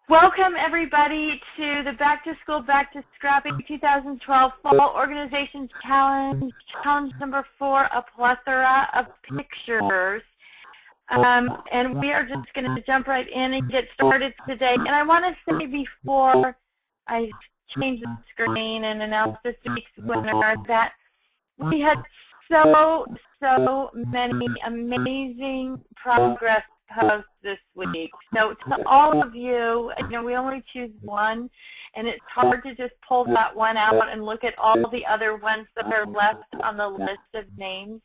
Welcome, everybody, to the Back to School, Back to Scrapping 2012 Fall Organizations Challenge, Challenge number 4, a plethora of pictures. And we are just going to jump right in and get started today. And I want to say before I change the screen and announce this week's winner that we had so many amazing progress posts this week. So to all of you, we only choose one, and it's hard to just pull that one out and look at all the other ones that are left on the list of names,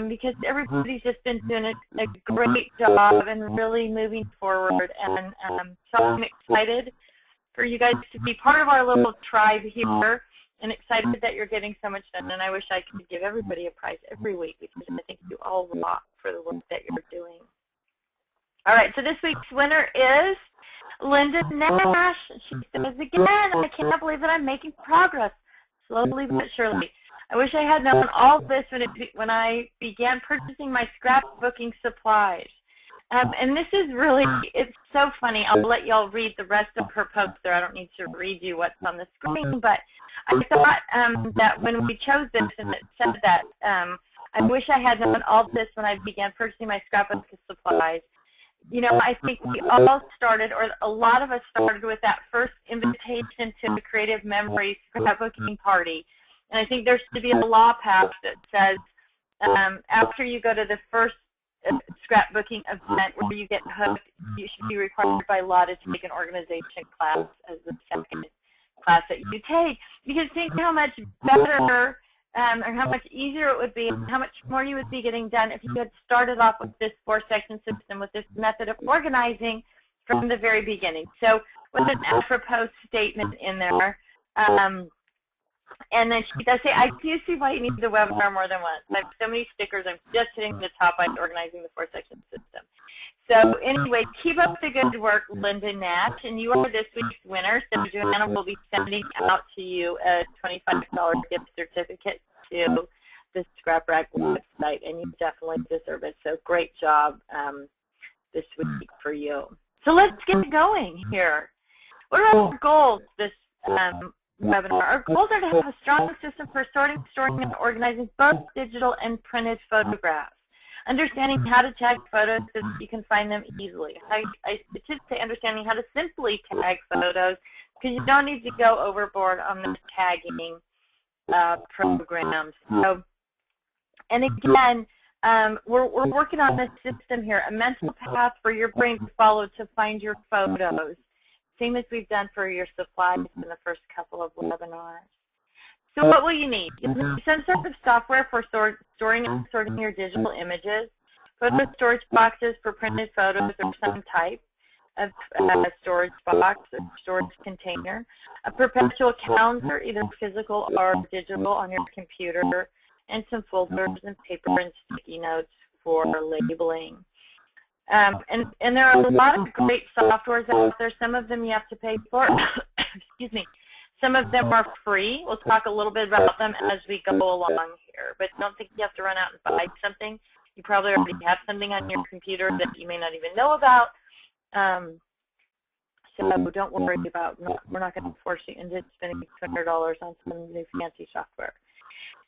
because everybody's just been doing a great job and really moving forward. And so I'm excited for you guys to be part of our little tribe here, and excited that you're getting so much done. And I wish I could give everybody a prize every week, because I think you all rock for the work that you're doing. All right, so this week's winner is Linda Nash. She says, again, I cannot believe that I'm making progress, slowly but surely. I wish I had known all this when I began purchasing my scrapbooking supplies. And this is really, it's so funny. I'll let you all read the rest of her post there. I don't need to read you what's on the screen, but I thought that when we chose this and it said that I wish I had known all this when I began purchasing my scrapbooking supplies. I think we all started, or a lot of us started with that first invitation to the Creative Memories scrapbooking party. And I think there should be a law passed that says after you go to the first scrapbooking event where you get hooked, you should be required by law to take an organization class as the second class that you take. Because think how much better or how much easier it would be, and how much more you would be getting done if you had started off with this 4-section system, with this method of organizing from the very beginning. So with an apropos statement in there. And then she does say, I do see why you need the webinar more than once. I have so many stickers. I'm just hitting the top by organizing the 4-section system. So anyway, keep up the good work, Linda Nash, and you are this week's winner. So Joanna will be sending out to you a $25 gift certificate to the Scrap Rack website, and you definitely deserve it. So great job this week for you. So let's get going here. What are our goals this webinar? Our goals are to have a strong system for sorting, storing, and organizing both digital and printed photographs. Understanding how to tag photos so that you can find them easily. I should say understanding how to simply tag photos, because you don't need to go overboard on the tagging programs. So, and again, we're working on this system here, a mental path for your brain to follow to find your photos, same as we've done for your supplies in the first couple of webinars. So what will you need? You'll need some sort of software for storing and sorting your digital images, photo storage boxes for printed photos or some type of storage box or storage container, a perpetual calendar, either physical or digital, on your computer, and some folders and paper and sticky notes for labeling. And there are a lot of great softwares out there. Some of them you have to pay for. Excuse me. Some of them are free. We'll talk a little bit about them as we go along here. But don't think you have to run out and buy something. You probably already have something on your computer that you may not even know about. So don't worry about, we're not going to force you into spending $200 on some new fancy software.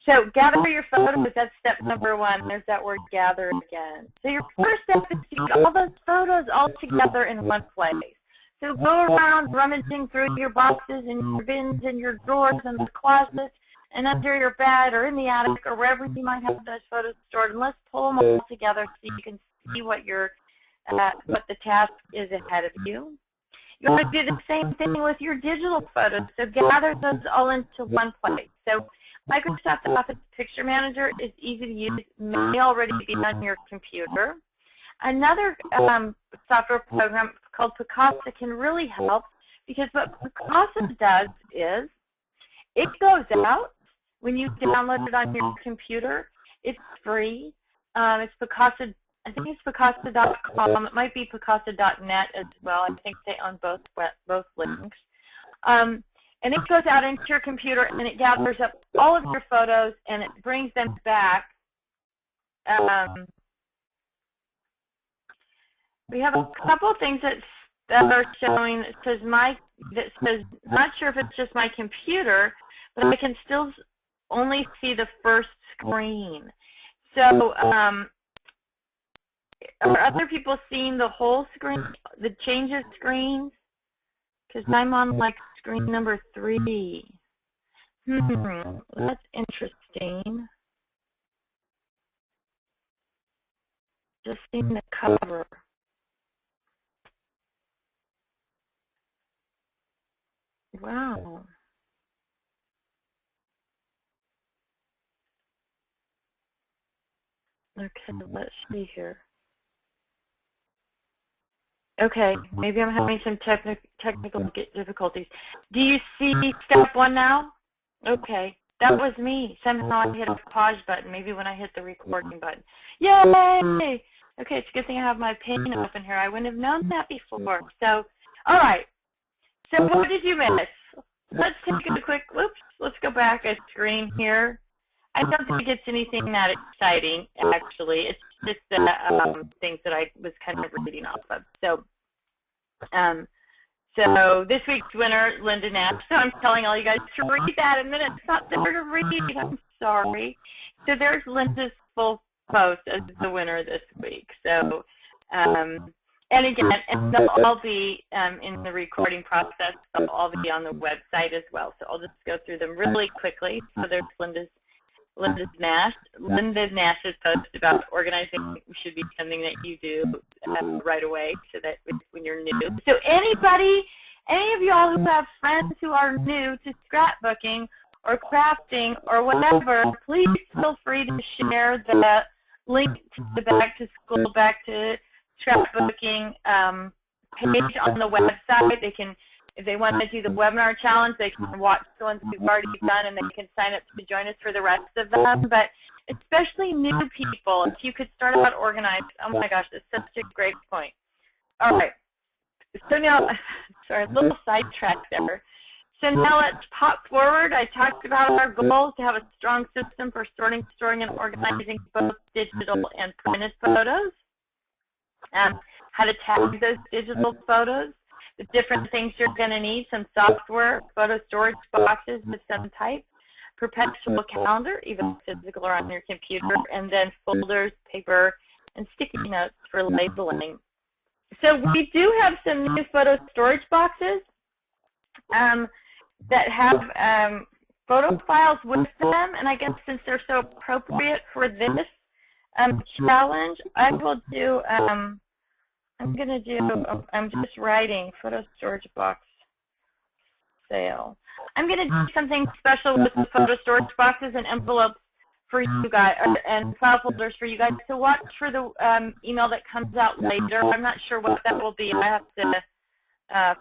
So gather your photos. That's step number 1. There's that word gather again. So your first step is to get all those photos all together in one place. So go around rummaging through your boxes and your bins and your drawers and the closets and under your bed or in the attic or wherever you might have those photos stored, and let's pull them all together so you can see what the task is ahead of you. You want to do the same thing with your digital photos. So gather those all into one place. So Microsoft Office Picture Manager is easy to use, may already be on your computer. Another software program called Picasa can really help, because what Picasa does is it goes out when you download it on your computer. It's free. It's Picasa. I think it's Picasa.com. It might be Picasa.net as well. I think they own both links. And it goes out into your computer, and it gathers up all of your photos, and it brings them back. We have a couple of things that that are showing that says not sure if it's just my computer, but I can still only see the first screen. So are other people seeing the whole screen, the changes screens? Because I'm on like screen number 3. That's interesting. Just seeing the cover. Wow. Okay, let's see here. Okay, maybe I'm having some technical difficulties. Do you see step 1 now? Okay, that was me. Somehow I hit a pause button, maybe when I hit the recording button. Yay! Okay, it's a good thing I have my pen open here. I wouldn't have known that before. So, all right. So what did you miss? Let's take a quick, let's go back a screen here. I don't think it's anything that exciting, actually. It's just things that I was kind of reading off of. So this week's winner, Linda Nash. So I'm telling all you guys to read that, and then it's not there to read. I'm sorry. So there's Linda's full post as the winner this week. So, and again, and they'll all be in the recording process. They'll all be on the website as well. So I'll just go through them really quickly. So there's Linda Nash's post about organizing should be something that you do right away, so that when you're new. So any of y'all who have friends who are new to scrapbooking or crafting or whatever, please feel free to share the link to the Back to School, Back to Scrapbooking page on the website. They can, if they want to do the webinar challenge, they can watch the ones we've already done, and they can sign up to join us for the rest of them. But especially new people, if you could start out organized, oh my gosh, that's such a great point. All right. So now, sorry, a little sidetrack there. So now let's pop forward. I talked about our goals to have a strong system for sorting, storing, and organizing both digital and printed photos. How to tag those digital photos. The different things you're going to need, some software, photo storage boxes of some type, perpetual calendar, either physical or on your computer, and then folders, paper, and sticky notes for labeling. So we do have some new photo storage boxes that have photo files with them, and I guess since they're so appropriate for this challenge, I will do I'm just writing photo storage box sale. I'm going to do something special with the photo storage boxes and envelopes for you guys, and file folders for you guys. So watch for the email that comes out later. I'm not sure what that will be. I have to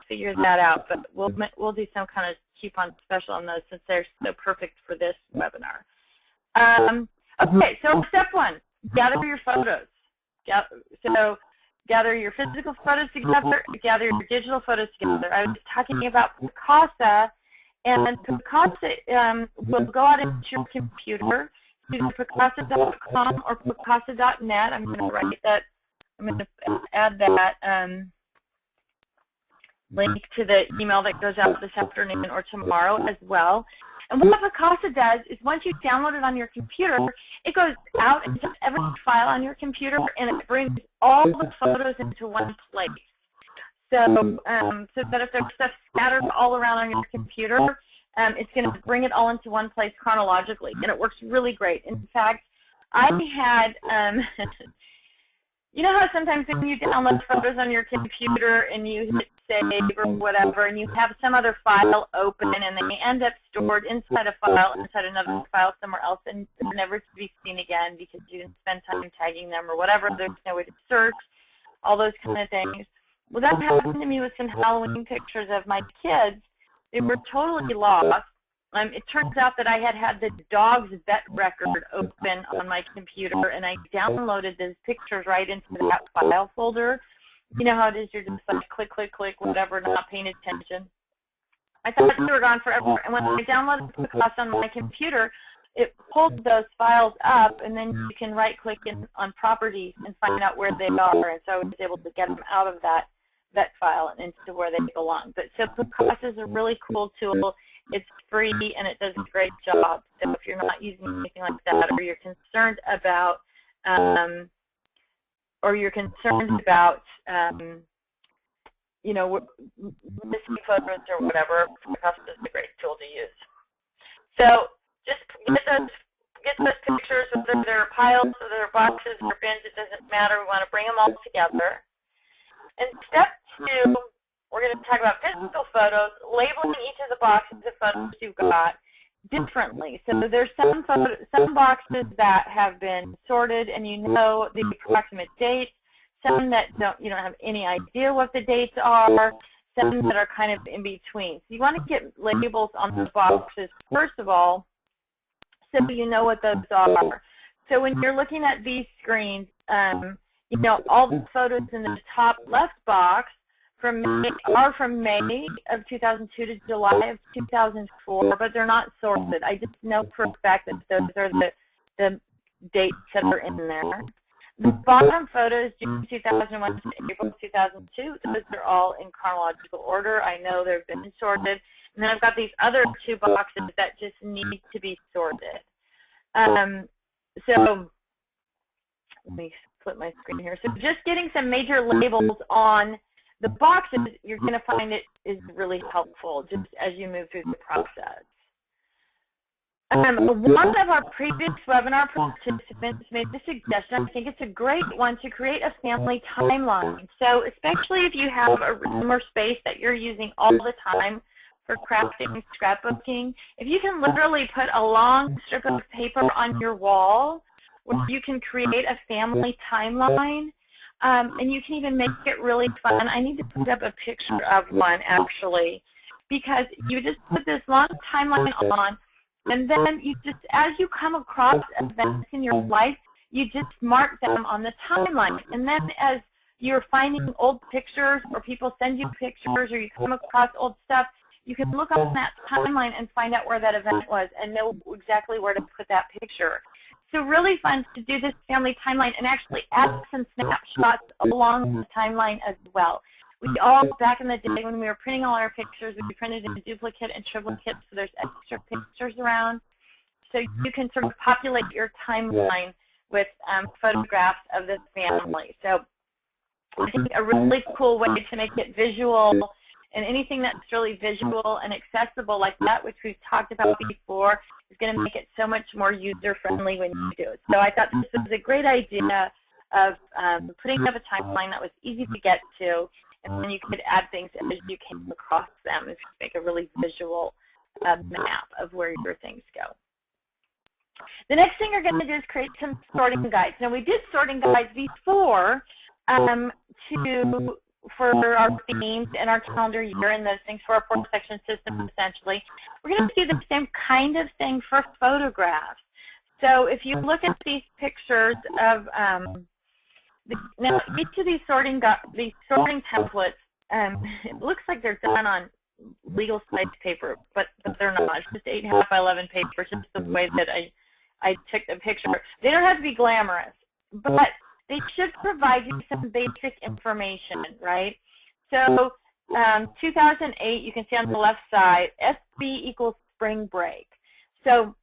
figure that out, but we'll do some kind of coupon special on those since they're so perfect for this webinar. Okay, so step 1, gather your photos. So gather your physical photos together, gather your digital photos together. I was talking about Picasa, and Picasa will go out into your computer, either Picasa.com or Picasa.net. I'm going to write that. I'm going to add that link to the email that goes out this afternoon or tomorrow as well. And what Picasa does is once you download it on your computer, it goes out into every file on your computer, and it brings all the photos into one place. So, so that if there's stuff scattered all around on your computer, it's going to bring it all into one place chronologically, and it works really great. In fact, I had, you know how sometimes when you download photos on your computer and you hit save or whatever, and you have some other file open, and they end up stored inside a file, inside another file somewhere else, and they're never to be seen again because you didn't spend time tagging them or whatever. There's no way to search, all those kind of things. Well, that happened to me with some Halloween pictures of my kids. They were totally lost. It turns out that I had the dog's vet record open on my computer, and I downloaded those pictures right into that file folder. You know how it is, you're just like click, click, click, whatever, not paying attention. I thought they were gone forever, and when I downloaded the class on my computer, it pulled those files up, and then you can right-click on properties and find out where they are, and so I was able to get them out of that that file and into where they belong. But so Perpetual is a really cool tool. It's free and it does a great job. So if you're not using anything like that, or you're concerned about, you know, missing photos or whatever, Perpetual is a great tool to use. So just get those pictures, whether they're piles, whether they're boxes or bins, it doesn't matter. We want to bring them all together. And step 2, we're going to talk about physical photos, labeling each of the boxes of photos you've got differently. So there's some boxes that have been sorted and you know the approximate dates, some that you don't have any idea what the dates are, some that are kind of in between. So you want to get labels on the boxes, first of all, so you know what those are. So when you're looking at these screens, you know, all the photos in the top left box are from May of 2002 to July of 2004, but they're not sorted. I just know for a fact that those are the dates that are in there. The bottom photos, June 2001 to April 2002, those are all in chronological order. I know they've been sorted. And then I've got these other 2 boxes that just need to be sorted. So let me flip my screen here. So just getting some major labels on the boxes, you're going to find it is really helpful just as you move through the process. One of our previous webinar participants made the suggestion, I think it's a great one, to create a family timeline. So especially if you have a room or space that you're using all the time for crafting and scrapbooking, if you can literally put a long strip of paper on your wall where you can create a family timeline, and you can even make it really fun. I need to put up a picture of one, actually, because you just put this long timeline on, and then you just, as you come across events in your life, you just mark them on the timeline. And then as you're finding old pictures or people send you pictures or you come across old stuff, you can look on that timeline and find out where that event was and know exactly where to put that picture. So really fun to do this family timeline and actually add some snapshots along the timeline as well. We all, back in the day when we were printing all our pictures, we printed in duplicate and triplicate, so there's extra pictures around. So you can sort of populate your timeline with photographs of the family. So I think a really cool way to make it visual, and anything that's really visual and accessible like that, which we've talked about before, is going to make it so much more user-friendly when you do it. So I thought this was a great idea of putting up a timeline that was easy to get to, and then you could add things as you came across them and make a really visual map of where your things go. The next thing you're going to do is create some sorting guides. Now, we did sorting guides before for our themes and our calendar year and those things for our 4-section system, essentially. We're going to do the same kind of thing for photographs. So if you look at these pictures of now each of these sorting templates, it looks like they're done on legal size paper, but they're not. It's just 8.5 by 11 paper. It's just the way that I took the picture. They don't have to be glamorous, but they should provide you some basic information, right? So 2008, you can see on the left side, SB equals spring break. So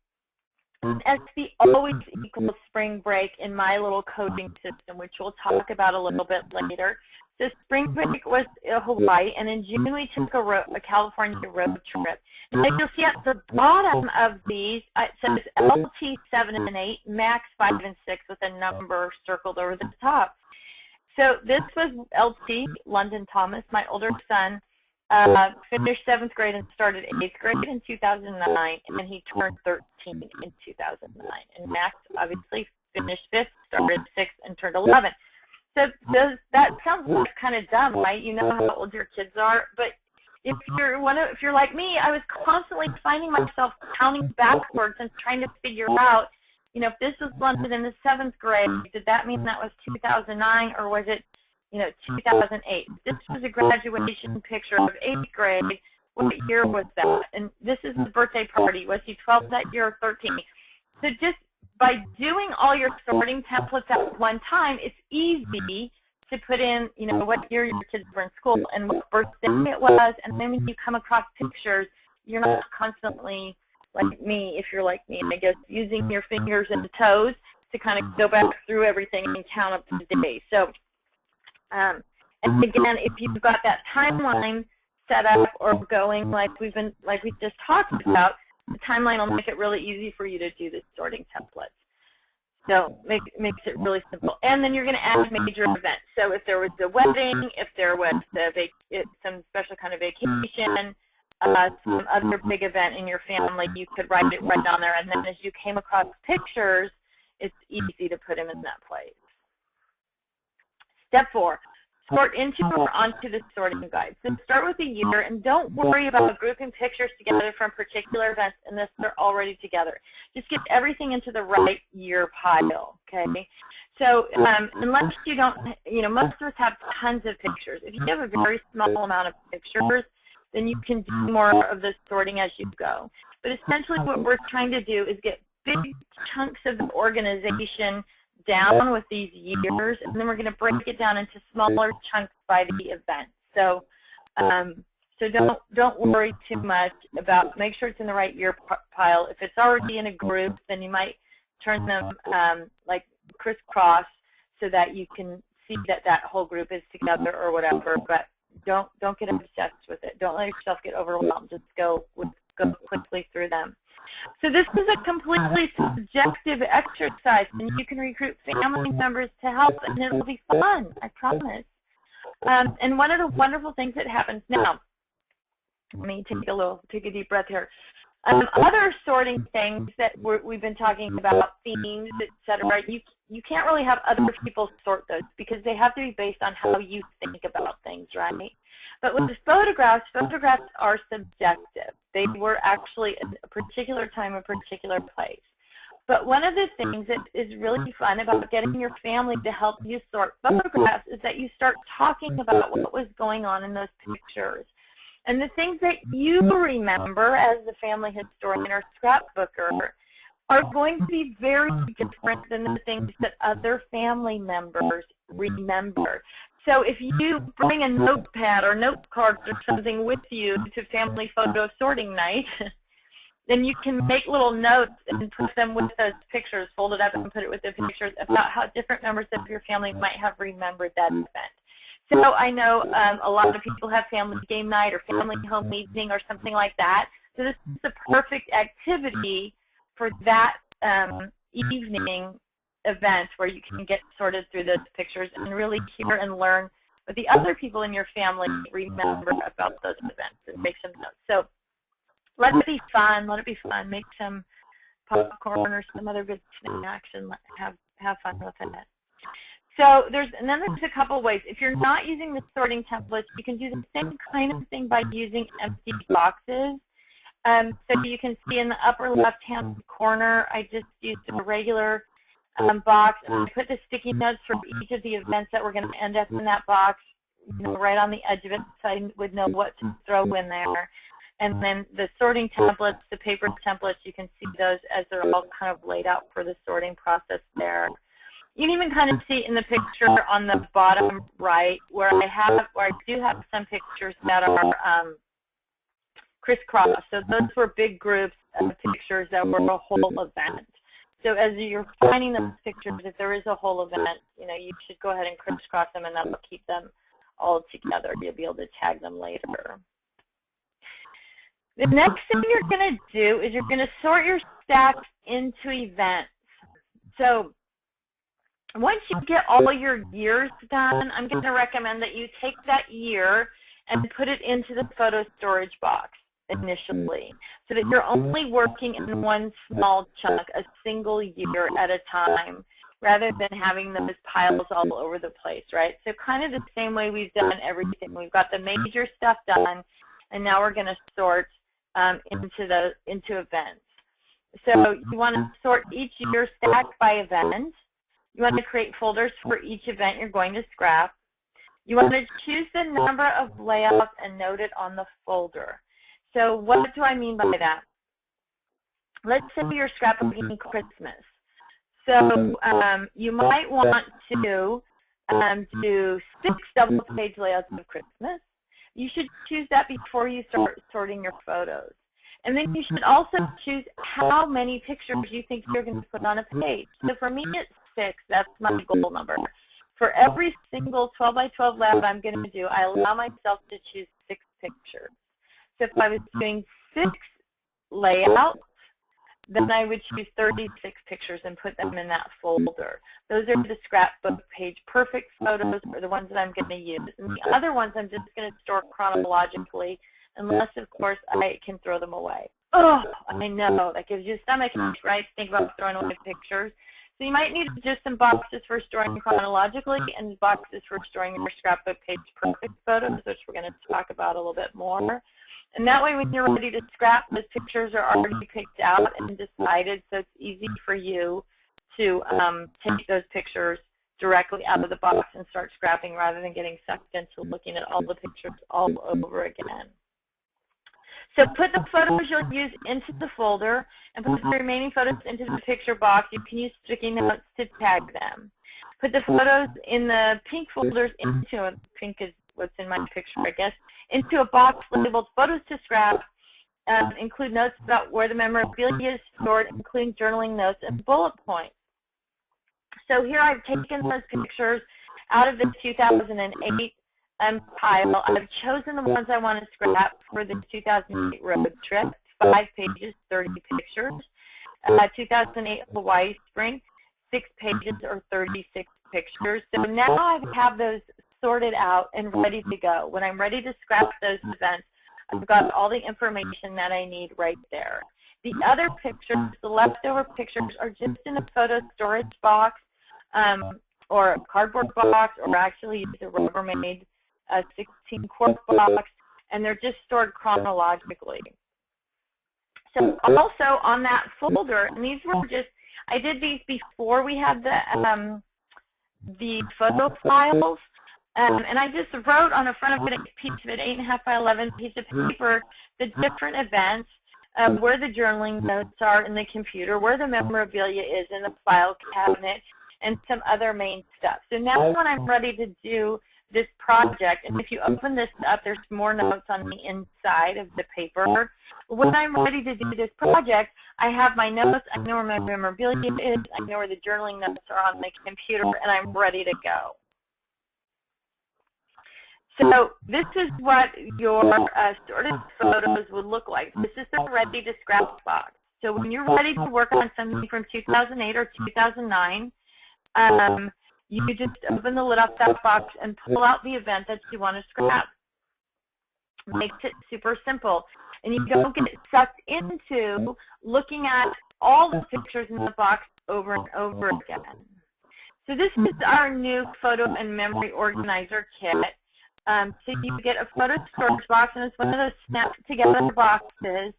SB always equals spring break in my little coding system, which we'll talk about a little bit later. So spring break was Hawaii, and in June we took a California road trip. And as you'll see at the bottom of these, it says LT 7 and 8, Max 5 and 6 with a number circled over the top. So this was LT, London Thomas, my older son, finished 7th grade and started 8th grade in 2009, and he turned 13 in 2009. And Max obviously finished 5th, started 6th, and turned 11. So that sounds like kind of dumb, right? You know how old your kids are, but if you're like me, I was constantly finding myself counting backwards and trying to figure out, you know, if this was London in the 7th grade, did that mean that was 2009 or was it, 2008? This was a graduation picture of 8th grade. What year was that? And this is the birthday party. Was he 12 that year or 13? So just by doing all your sorting templates at one time, it's easy to put in, what year your kids were in school and what birthday it was, and then when you come across pictures, you're not constantly, like me, if you're like me, I guess, using your fingers and toes to kind of go back through everything and count up the day. So, and again, if you've got that timeline set up or going like we just talked about, the timeline will make it really easy for you to do the sorting templates. So makes it really simple. And then you're going to add major events. So if there was a wedding, if there was some special kind of vacation, some other big event in your family, you could write it right down there. And then as you came across pictures, it's easy to put them in that place. Step 4, sort into or onto the sorting guide. So start with a year, and don't worry about grouping pictures together from particular events unless they're already together. Just get everything into the right year pile, okay? So unless you don't, most of us have tons of pictures. If you have a very small amount of pictures, then you can do more of the sorting as you go. But essentially what we're trying to do is get big chunks of the organization down with these years, and then we're going to break it down into smaller chunks by the event. So don't worry too much about, make sure it's in the right year pile. If it's already in a group, then you might turn them like crisscross so that you can see that whole group is together or whatever, but don't get obsessed with it. Don't let yourself get overwhelmed. Just go quickly through them. So this is a completely subjective exercise, and you can recruit family members to help, and it'll be fun, I promise. And one of the wonderful things that happens now, let me take a deep breath here. Other sorting things that we've been talking about, themes, etc. You can't really have other people sort those because they have to be based on how you think about things, right? But with the photographs are subjective. They were actually at a particular time, a particular place. But one of the things that is really fun about getting your family to help you sort photographs is that you start talking about what was going on in those pictures. And the things that you remember as the family historian or scrapbooker are going to be very different than the things that other family members remember. So if you bring a notepad or note cards or something with you to family photo sorting night, then you can make little notes and put them with those pictures, fold it up and put it with the pictures about how different members of your family might have remembered that event. So I know a lot of people have family game night or family home evening or something like that. So this is the perfect activity for that evening event where you can get sorted through those pictures and really hear and learn what the other people in your family remember about those events and make some notes. So let it be fun. Let it be fun. Make some popcorn or some other good snacks and have fun with it. So there's a couple ways. If you're not using the sorting templates, you can do the same kind of thing by using empty boxes. So you can see in the upper left-hand corner, I just used a regular box, and I put the sticky notes for each of the events that were going to end up in that box, right on the edge of it, so I would know what to throw in there. And then the sorting templates, the paper templates, you can see those as they're all kind of laid out for the sorting process there. You can even kind of see in the picture on the bottom right where I do have some pictures that are crisscross. So those were big groups of pictures that were a whole event. So as you're finding those pictures, if there is a whole event, you should go ahead and crisscross them, and that'll keep them all together. You'll be able to tag them later. The next thing you're going to do is you're going to sort your stacks into events. So once you get all your years done, I'm going to recommend that you take that year and put it into the photo storage box initially, so that you're only working in one small chunk, a single year at a time, rather than having those piles all over the place, right? So kind of the same way we've done everything. We've got the major stuff done, and now we're going to sort into events. So you want to sort each year stack by event. You want to create folders for each event you're going to scrap. You want to choose the number of layouts and note it on the folder. So what do I mean by that? Let's say you're scrapbooking Christmas. So you might want to do 6 double-page layouts of Christmas. You should choose that before you start sorting your photos. And then you should also choose how many pictures you think you're going to put on a page. So for me, it's 6. That's my goal number. For every single 12 by 12 layout I'm going to do, I allow myself to choose 6 pictures. So if I was doing 6 layouts, then I would choose 36 pictures and put them in that folder. Those are the scrapbook page perfect photos, or the ones that I'm going to use. And the other ones I'm just going to store chronologically, unless, of course, I can throw them away. Oh, I know. That gives you a stomachache, right? Think about throwing away pictures. So you might need just some boxes for storing chronologically and boxes for storing your scrapbook page perfect photos, which we're going to talk about a little bit more. And that way, when you're ready to scrap, those pictures are already picked out and decided, so it's easy for you to take those pictures directly out of the box and start scrapping rather than getting sucked into looking at all the pictures all over again. So put the photos you'll use into the folder and put the remaining photos into the picture box. You can use sticky notes to tag them. Put the photos in the pink folders into, pink is what's in my picture, I guess, into a box labeled Photos to Scrap. Include notes about where the memorabilia is stored, including journaling notes and bullet points. So here I've taken those pictures out of the 2008 pile. I've chosen the ones I want to scrap for the 2008 road trip, 5 pages, 30 pictures. 2008 Hawaii Spring, 6 pages or 36 pictures. So now I have those sorted out and ready to go. When I'm ready to scrap those events, I've got all the information that I need right there. The other pictures, the leftover pictures, are just in a photo storage box or a cardboard box, or actually use a Rubbermaid 16-quart box, and they're just stored chronologically. So also on that folder, and these were just, I did these before we had the photo files. And I just wrote on the front of it, a piece of it, 8.5 by 11 piece of paper, the different events, where the journaling notes are in the computer, where the memorabilia is in the file cabinet, and some other main stuff. So now when I'm ready to do this project, and if you open this up, there's more notes on the inside of the paper. When I'm ready to do this project, I have my notes, I know where my memorabilia is, I know where the journaling notes are on the computer, and I'm ready to go. So this is what your sorted photos would look like. This is the ready to scrap box. So when you're ready to work on something from 2008 or 2009, you just open the lid off that box and pull out the event that you want to scrap. Makes it super simple. And you don't get sucked into looking at all the pictures in the box over and over again. So this is our new photo and memory organizer kit. So you get a photo storage box, and it's one of those snap-together boxes.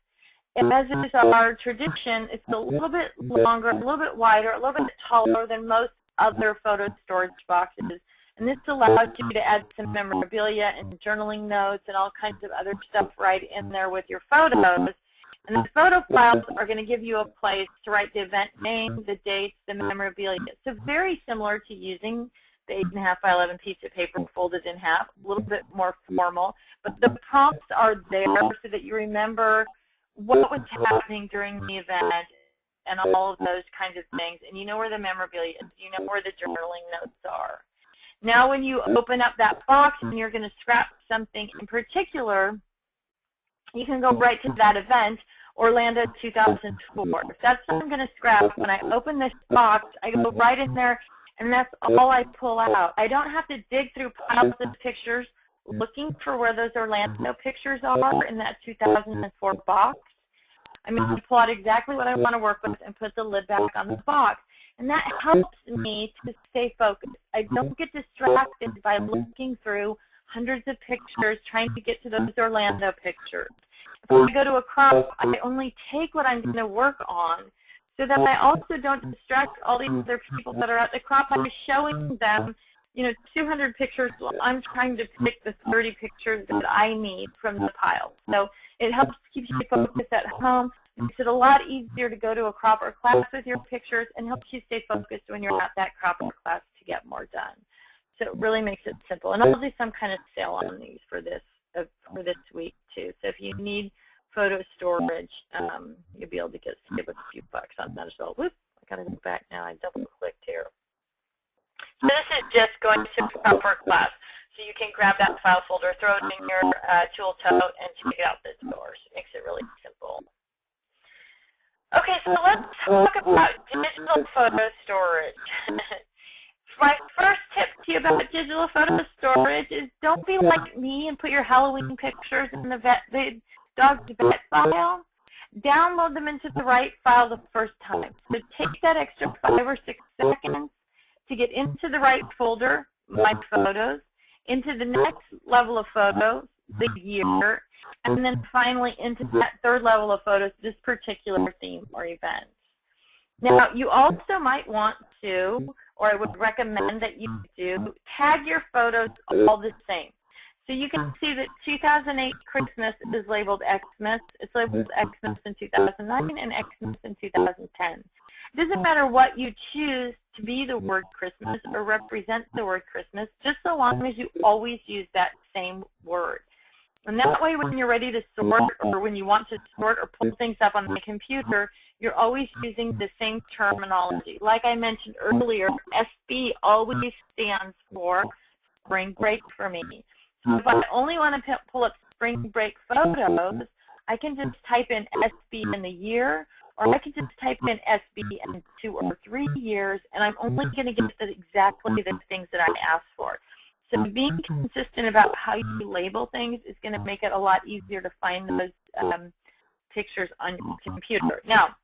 And as is our tradition, it's a little bit longer, a little bit wider, a little bit taller than most other photo storage boxes. And this allows you to add some memorabilia and journaling notes and all kinds of other stuff right in there with your photos. And the photo files are going to give you a place to write the event name, the dates, the memorabilia. So very similar to using the 8.5 by 11 piece of paper folded in half, a little bit more formal. But the prompts are there so that you remember what was happening during the event and all of those kinds of things. And you know where the memorabilia is. You know where the journaling notes are. Now when you open up that box and you're going to scrap something in particular, you can go right to that event, Orlando 2004. If that's what I'm going to scrap, when I open this box, I go right in there, and that's all I pull out. I don't have to dig through piles of pictures looking for where those Orlando pictures are in that 2004 box. I'm going to pull out exactly what I want to work with and put the lid back on the box. And that helps me to stay focused. I don't get distracted by looking through hundreds of pictures trying to get to those Orlando pictures. If I go to a crop, I only take what I'm going to work on, so that I also don't distract all these other people that are at the crop by showing them, 200 pictures while I'm trying to pick the 30 pictures that I need from the pile. So it helps keep you focused at home. Makes it a lot easier to go to a crop or class with your pictures, and helps you stay focused when you're at that crop or class to get more done. So it really makes it simple. And I'll do some kind of sale on these for this week too. So if you need photo storage, you'll be able to save a few bucks on that as well. Whoop, I got to go back now. I double-clicked here. So this is just going to proper class. So you can grab that file folder, throw it in your tool tote, and take it out the door. So it makes it really simple. Okay, so let's talk about digital photo storage. My first tip to you about digital photo storage is don't be like me and put your Halloween pictures in the dog's vet file. Download them into the right file the first time. So take that extra 5 or 6 seconds to get into the right folder, My Photos, into the next level of photos, the year, and then finally into that third level of photos, this particular theme or event. Now, you also might want to, or I would recommend that you do, tag your photos all the same. So you can see that 2008 Christmas is labeled Xmas. It's labeled Xmas in 2009 and Xmas in 2010. It doesn't matter what you choose to be the word Christmas or represent the word Christmas, just so long as you always use that same word. And that way when you're ready to sort or when you want to sort or pull things up on the computer, you're always using the same terminology. Like I mentioned earlier, SB always stands for spring break for me. So if I only want to pull up spring break photos, I can just type in SB in the year, or I can just type in SB in 2 or 3 years, and I'm only going to get exactly the things that I asked for. So being consistent about how you label things is going to make it a lot easier to find those pictures on your computer. Now,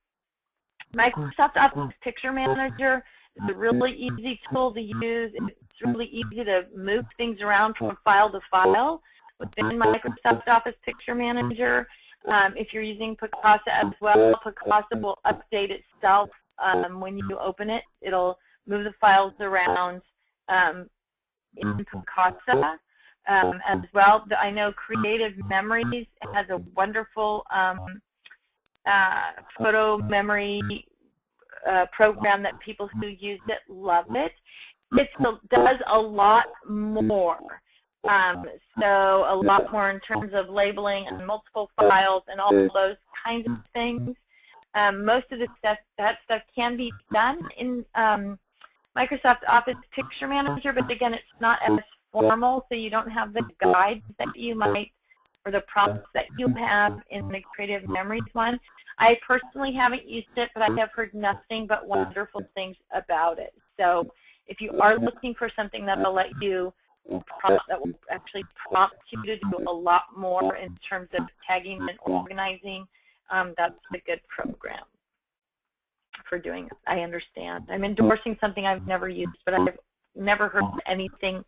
Microsoft Office Picture Manager is a really easy tool to use. It's really easy to move things around from file to file within Microsoft Office Picture Manager. If you're using Picasa as well, Picasa will update itself when you open it. It'll move the files around in Picasa as well. I know Creative Memories has a wonderful photo memory program that people who use it love it. It does a lot more. So a lot more in terms of labeling and multiple files and all those kinds of things. Most of that stuff can be done in Microsoft Office Picture Manager, but again, it's not as formal, so you don't have the guides that you might, or the prompts that you have in the Creative Memories one. I personally haven't used it, but I have heard nothing but wonderful things about it. So if you are looking for something that will let you that will actually prompt you to do a lot more in terms of tagging and organizing, that's a good program for doing it. I understand. I'm endorsing something I've never used, but I've never heard anything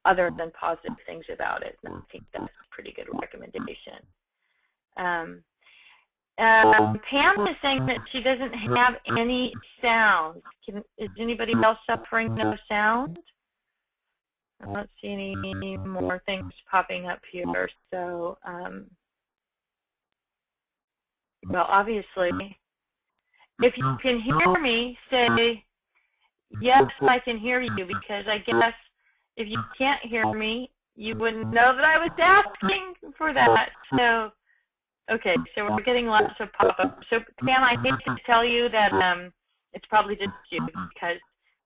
other than positive things about it. And I think that's a pretty good recommendation. Pam is saying that she doesn't have any sound. Is anybody else suffering no sound? I don't see any more things popping up here. So, well, obviously, if you can hear me, say, yes, I can hear you, because I guess if you can't hear me, you wouldn't know that I was asking for that. So, okay, so we're getting lots of pop-ups. So, Pam, I hate to tell you that it's probably just you, because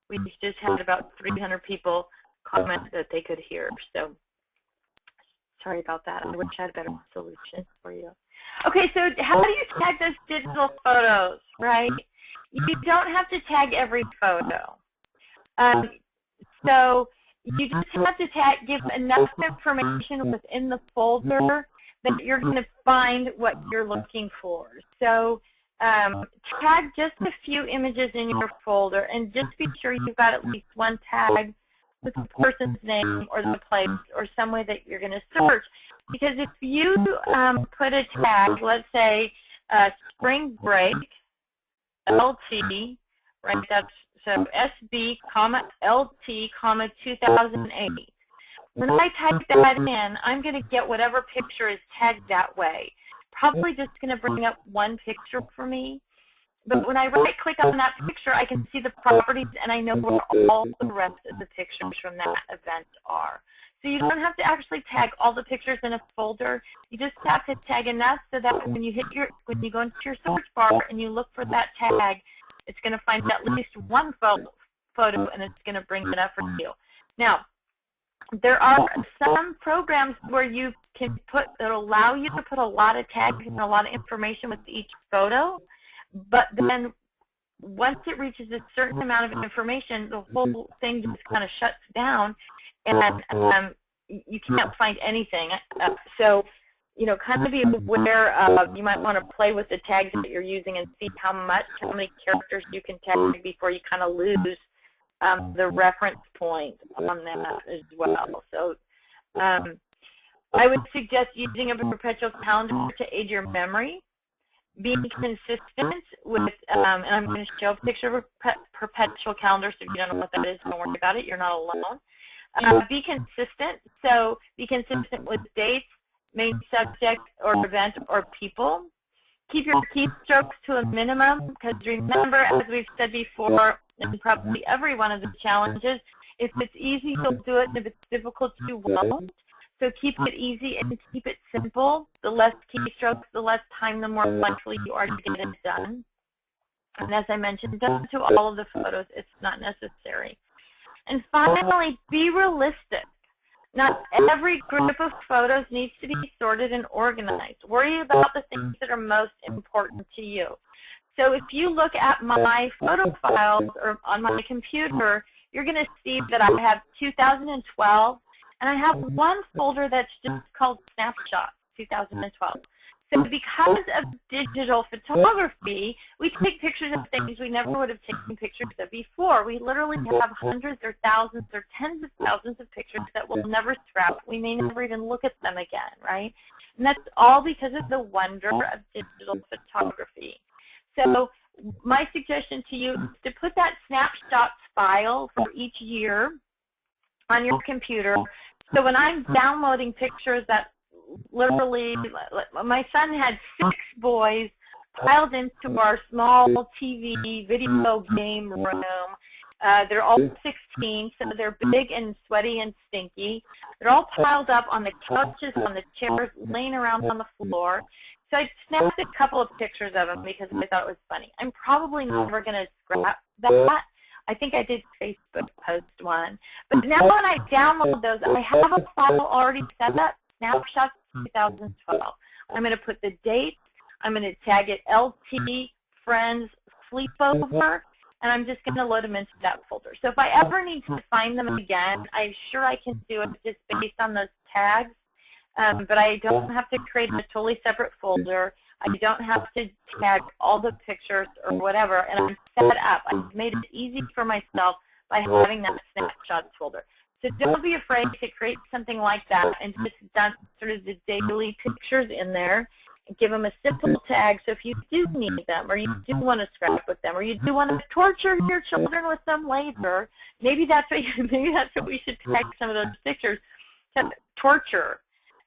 we just had about 300 people comment that they could hear. So, sorry about that. I wish I had a better solution for you. Okay, so how do you tag those digital photos, right? You don't have to tag every photo. So you just have to give enough information within the folder that you're going to find what you're looking for. So tag just a few images in your folder, and just be sure you've got at least one tag with the person's name or the place or some way that you're going to search. Because if you put a tag, let's say spring break, LT, right, that's so SB, LT, 2008. When I type that in, I'm going to get whatever picture is tagged that way. Probably just going to bring up one picture for me. But when I right-click on that picture, I can see the properties, and I know where all the rest of the pictures from that event are. So you don't have to actually tag all the pictures in a folder. You just have to tag enough so that when you go into your search bar and you look for that tag, it's going to find at least one photo, and it's going to bring it up for you. Now, there are some programs where you can that allow you to put a lot of tags and a lot of information with each photo, but then once it reaches a certain amount of information, the whole thing just kind of shuts down, and you can't find anything. So, kind of be aware of, you might want to play with the tags that you're using and see how many characters you can tag before you kind of lose the reference point on that as well. So I would suggest using a perpetual calendar to aid your memory, being consistent with, and I'm going to show a picture of a perpetual calendar, so if you don't know what that is, don't worry about it, you're not alone. Be consistent, so be consistent with dates, main subject or event or people. Keep your keystrokes to a minimum, because remember, as we've said before, and probably every one of the challenges, if it's easy, you'll do it, and if it's difficult, you won't. So keep it easy and keep it simple. The less keystrokes, the less time, the more likely you are to get it done. And as I mentioned, don't do all of the photos. It's not necessary. And finally, be realistic. Not every group of photos needs to be sorted and organized. Worry about the things that are most important to you. So if you look at my photo files or on my computer, you're going to see that I have 2012, and I have one folder that's just called Snapshots 2012. So because of digital photography, we take pictures of things we never would have taken pictures of before. We literally have hundreds or thousands or tens of thousands of pictures that we'll never scrap. We may never even look at them again, right? And that's all because of the wonder of digital photography. So my suggestion to you is to put that snapshots file for each year on your computer. So when I'm downloading pictures that literally, my son had 6 boys piled into our small TV video game room. They're all 16, so they're big and sweaty and stinky. They're all piled up on the couches, on the chairs, laying around on the floor. So I snapped a couple of pictures of them because I thought it was funny. I'm probably never going to scrap that. I think I did Facebook post one. But now when I download those, I have a file already set up, Snapshots 2012. I'm going to put the date. I'm going to tag it LT, Friends, Sleepover, and I'm just going to load them into that folder. So if I ever need to find them again, I'm sure I can do it just based on those tags. But I don't have to create a totally separate folder. I don't have to tag all the pictures or whatever, and I'm set up. I've made it easy for myself by having that snapshots folder. So don't be afraid to create something like that and just dump sort of the daily pictures in there and give them a simple tag. So if you do need them, or you do want to scrap with them, or you do want to torture your children with them later, maybe that's what we should tag some of those pictures, to torture.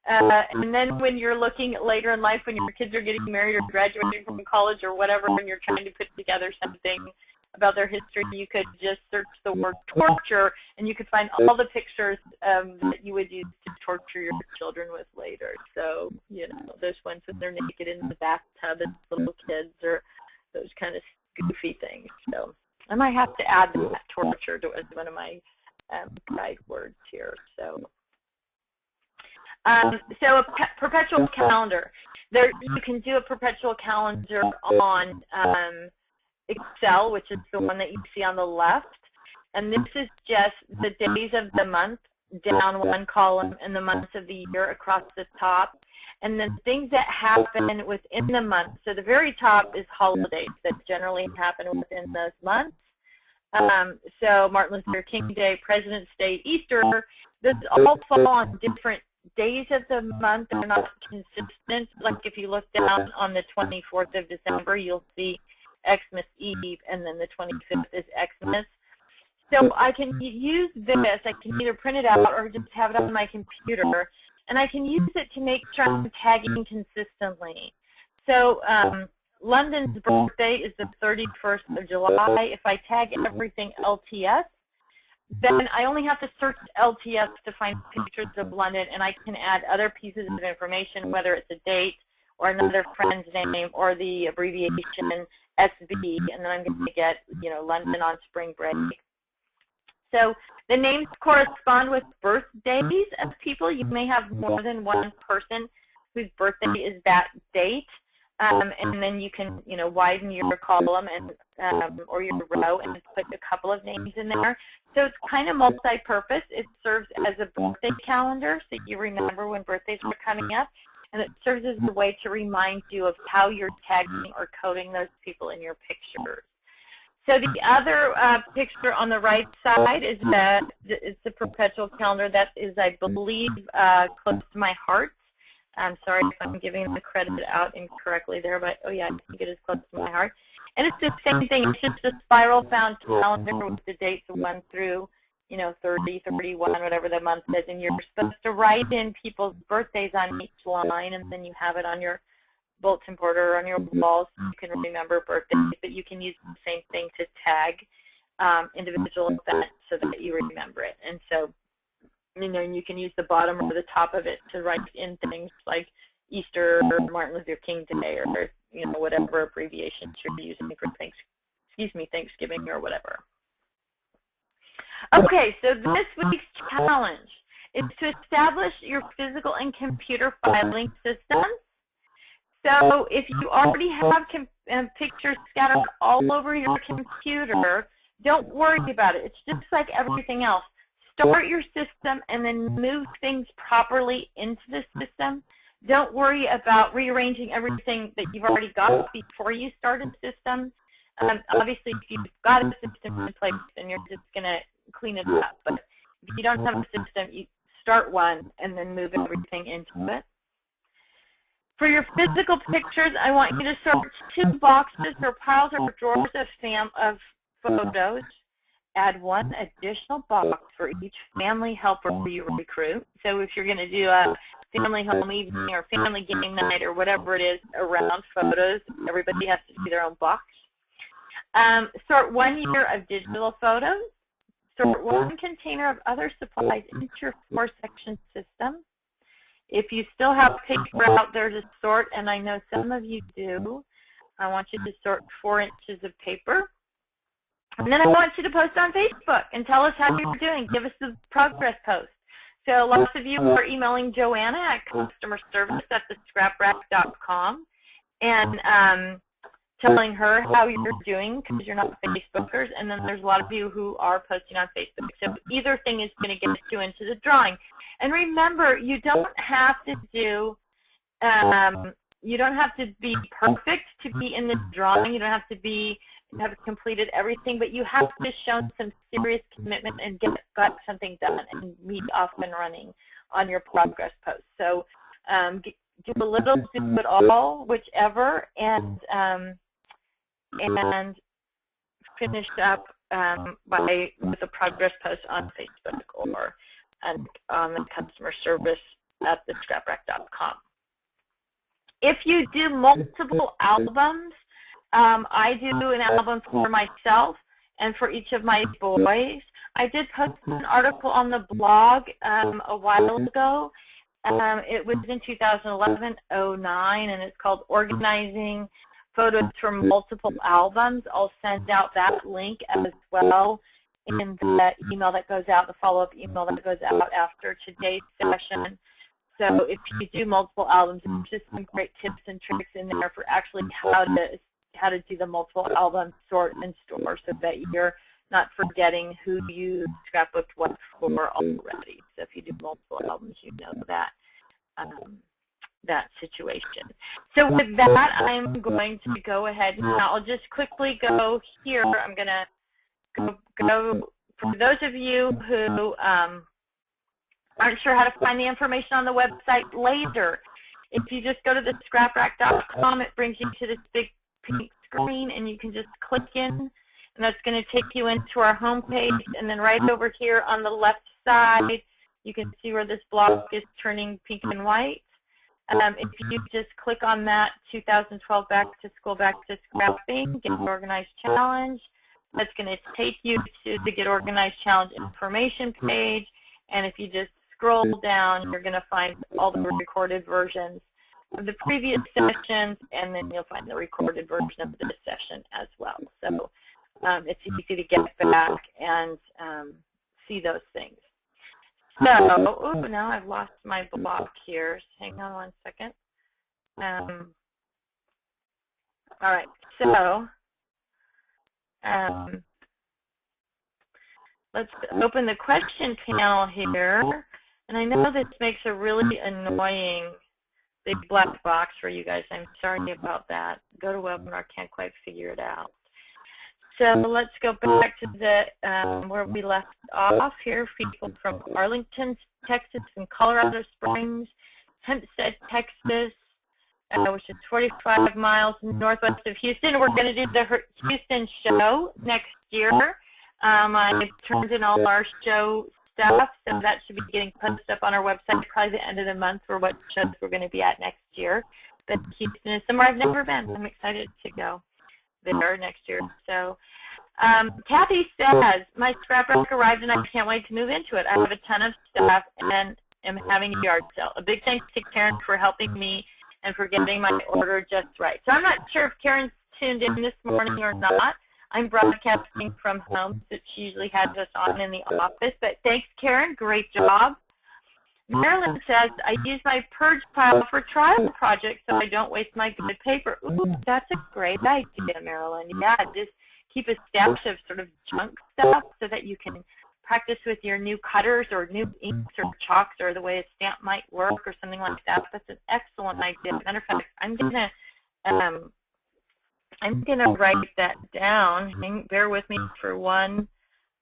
And then when you're looking at later in life, when your kids are getting married or graduating from college or whatever, and you're trying to put together something about their history, you could just search the word torture, and you could find all the pictures that you would use to torture your children with later. So, those ones when they're naked in the bathtub as little kids, or those kind of goofy things. So I might have to add that torture as one of my guide words here. So a perpetual calendar. You can do a perpetual calendar on Excel, which is the one that you see on the left. And this is just the days of the month down one column and the months of the year across the top. And then things that happen within the month. So the very top is holidays that generally happen within those months. So Martin Luther King Day, President's Day, Easter, those all fall on different days of the month. They're not consistent. Like if you look down on the 24th of December, you'll see Xmas Eve, and then the 25th is Xmas. So I can use this. I can either print it out or just have it on my computer, and I can use it to make sure I'm tagging consistently. So London's birthday is the 31st of July. If I tag everything LTS, then I only have to search LTS to find pictures of London, and I can add other pieces of information, whether it's a date or another friend's name or the abbreviation SB, and then I'm going to get, London on spring break. So the names correspond with birthdays of people. You may have more than one person whose birthday is that date, and then you can, widen your column and or your row and put a couple of names in there. So it's kind of multi-purpose. It serves as a birthday calendar, so you remember when birthdays are coming up, and it serves as a way to remind you of how you're tagging or coding those people in your pictures. So the other picture on the right side is it's the Perpetual calendar. That is, I believe, close to my heart. I'm sorry if I'm giving the credit out incorrectly there, but oh yeah, I think it is close to my heart. And it's the same thing. It's just a spiral-bound calendar with the dates 1 through, 30, 31, whatever the month is, and you're supposed to write in people's birthdays on each line, and then you have it on your bulletin board or on your walls so you can remember birthdays, but you can use the same thing to tag individual events so that you remember it. And so, you can use the bottom or the top of it to write in things like Easter or Martin Luther King Day or, whatever abbreviations you're using for Thanksgiving or whatever. Okay, so this week's challenge is to establish your physical and computer filing systems. So if you already have pictures scattered all over your computer, don't worry about it. It's just like everything else. Start your system and then move things properly into the system. Don't worry about rearranging everything that you've already got before you start a system. Obviously, if you've got a system in place, then you're just going to clean it up. But if you don't have a system, you start one and then move everything into it. For your physical pictures, I want you to sort 2 boxes or piles or drawers of photos. Add 1 additional box for each family helper you recruit. So if you're going to do a family home evening or family game night or whatever it is around photos, everybody has to do their own box. Sort 1 year of digital photos. Sort 1 container of other supplies into your 4-section system. If you still have paper out there to sort, and I know some of you do, I want you to sort 4 inches of paper. And then I want you to post on Facebook and tell us how you're doing. Give us the progress post. So lots of you are emailing Joanna at customerservice@thescraprack.com and telling her how you're doing because you're not Facebookers. And then there's a lot of you who are posting on Facebook. So either thing is going to get you into the drawing. And remember, you don't have to do you don't have to be perfect to be in the drawing. You don't have to have completed everything, but you have to show some serious commitment and got something done and be off and running on your progress post. So do a little, do it all, whichever, and finish up with a progress post on Facebook or on the customer service at thescraprack.com. If you do multiple albums, I do an album for myself and for each of my boys. I did post an article on the blog a while ago. It was in 2011-09, and it's called Organizing Photos from Multiple Albums. I'll send out that link as well in the email that goes out, the follow-up email that goes out after today's session. So if you do multiple albums, there's just some great tips and tricks in there for actually how to do the multiple album sort and store so that you're not forgetting who you scrapbooked what for already. So if you do multiple albums, you know that situation. So with that, I'm going to go ahead and I'll just quickly go here. I'm going to go for those of you who aren't sure how to find the information on the website later. If you just go to thescraprack.com, it brings you to this big pink screen, and you can just click in, and that's going to take you into our home page. And then right over here on the left side, you can see where this block is turning pink and white. If you just click on that 2012 Back to School, Back to Scrapping, Get Organized Challenge, that's going to take you to the Get Organized Challenge information page. And if you just scroll down, you're going to find all the recorded versions of the previous sessions, and then you'll find the recorded version of this session as well. So it's easy to get back and see those things. So, now I've lost my block here. Hang on one second. All right, so let's open the question panel here. And I know this makes a really annoying big black box for you guys. I'm sorry about that. Go to webinar, can't quite figure it out. So let's go back to the where we left off here. People from Arlington, Texas, and Colorado Springs, Hempstead, Texas, which is 45 miles northwest of Houston. We're going to do the Houston show next year. I turned in all our show stuff, so that should be getting posted up on our website probably the end of the month for what shows we're going to be at next year. But Houston is somewhere I've never been. I'm excited to go there next year. So Kathy says, my scrap rack arrived and I can't wait to move into it. I have a ton of stuff and am having a yard sale. A big thanks to Karen for helping me and for getting my order just right. So I'm not sure if Karen's tuned in this morning or not. I'm broadcasting from home, so she usually has us on in the office. But thanks, Karen. Great job. Marilyn says, I use my purge pile for trial projects so I don't waste my good paper. Ooh, that's a great idea, Marilyn. Yeah, just keep a stash of sort of junk stuff so that you can practice with your new cutters or new inks or chalks or the way a stamp might work or something like that. That's an excellent idea. Matter of fact, I'm gonna write that down. Bear with me for one.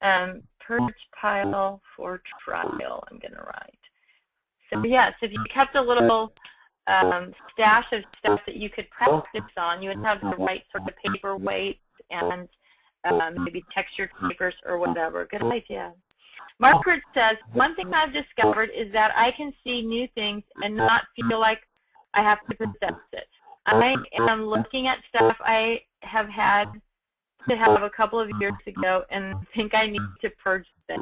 Purge pile for trial, I'm gonna write. So yes, if you kept a little stash of stuff that you could practice on, you would have the right sort of paper weight and maybe textured papers or whatever. Good idea. Margaret says, one thing I've discovered is that I can see new things and not feel like I have to possess it. I am looking at stuff I have had to have a couple of years ago and think I need to purge this.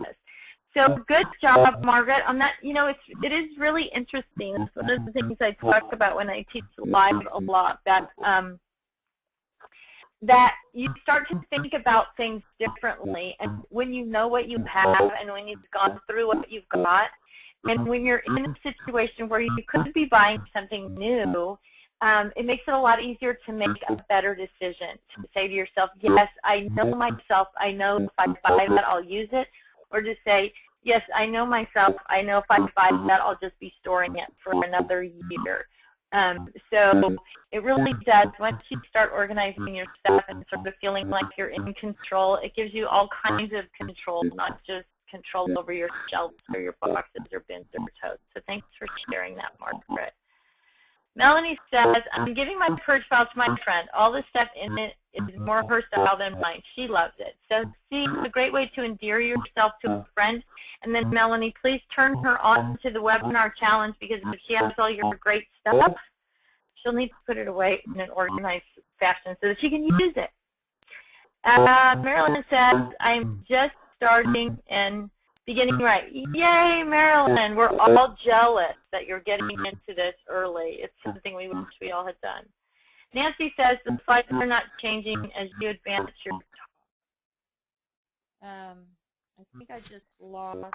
So good job, Margaret, on that. You know, it is really interesting. It's one of the things I talk about when I teach live a lot, that that you start to think about things differently, and when you know what you have and when you've gone through what you've got, and when you're in a situation where you could be buying something new, it makes it a lot easier to make a better decision, to say to yourself, yes, I know myself, I know if I buy that, I'll use it, or to say, yes, I know myself, I know if I buy that, I'll just be storing it for another year. So it really does, once you start organizing your stuff and sort of feeling like you're in control, it gives you all kinds of control, not just control over your shelves or your boxes or bins or totes. So thanks for sharing that, Margaret. Melanie says, I'm giving my purge file to my friend. All the stuff in it is more her style than mine. She loves it. So see, it's a great way to endear yourself to a friend. And then, Melanie, please turn her on to the webinar challenge, because if she has all your great stuff, she'll need to put it away in an organized fashion so that she can use it. Marilyn says, I'm just starting and beginning right. Yay, Marilyn. We're all jealous that you're getting into this early. It's something we wish we all had done. Nancy says the slides are not changing as you advance your I think I just lost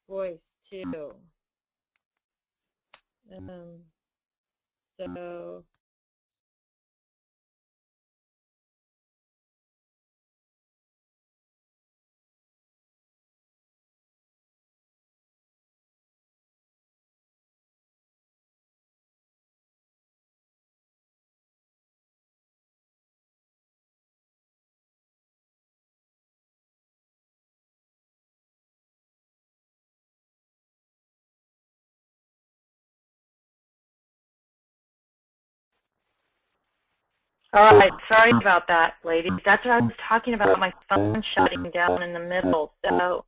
voice too. So all right, sorry about that, ladies. That's what I was talking about, my phone shutting down in the middle. So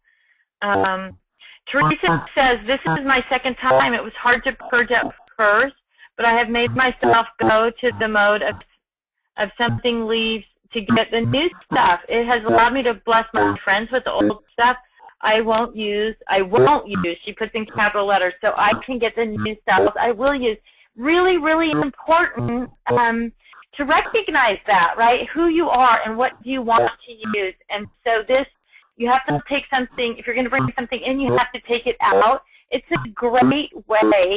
Teresa says, this is my second time. It was hard to purge at first, but I have made myself go to the mode of something leaves to get the new stuff. It has allowed me to bless my friends with the old stuff I won't use, she puts in capital letters, so I can get the new stuff I will use. Really, really important to recognize that, right? Who you are and what do you want to use. And so this, you have to take something, if you're going to bring something in, you have to take it out. It's a great way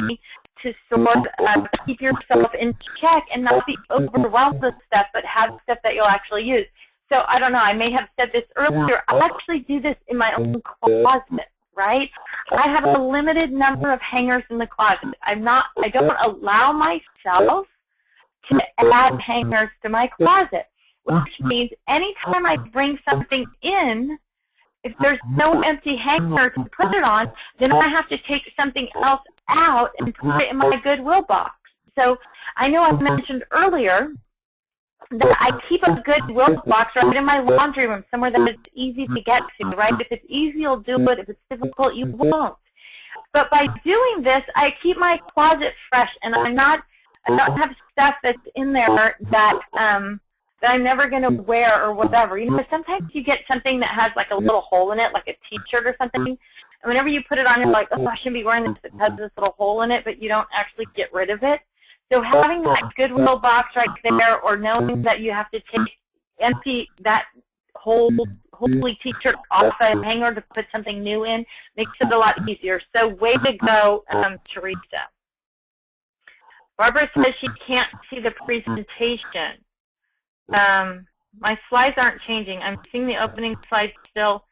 to sort of keep yourself in check and not be overwhelmed with stuff, but have stuff that you'll actually use. So I don't know, I may have said this earlier, I actually do this in my own closet, right? I have a limited number of hangers in the closet. I don't allow myself to add hangers to my closet, which means anytime I bring something in, if there's no empty hanger to put it on, then I have to take something else out and put it in my Goodwill box. So I know I mentioned earlier that I keep a Goodwill box right in my laundry room, somewhere that it's easy to get to, right? If it's easy, you'll do it. If it's difficult, you won't. But by doing this, I keep my closet fresh, and I don't have stuff that's in there that I'm never going to wear or whatever. You know, sometimes you get something that has like a little hole in it, like a T-shirt or something, and whenever you put it on, you're like, oh, I shouldn't be wearing this. It has this little hole in it, but you don't actually get rid of it. So having that Goodwill box right there, or knowing that you have to empty that holy T-shirt off a hanger to put something new in, makes it a lot easier. So way to go, Teresa. Barbara says she can't see the presentation. My slides aren't changing. I'm seeing the opening slides still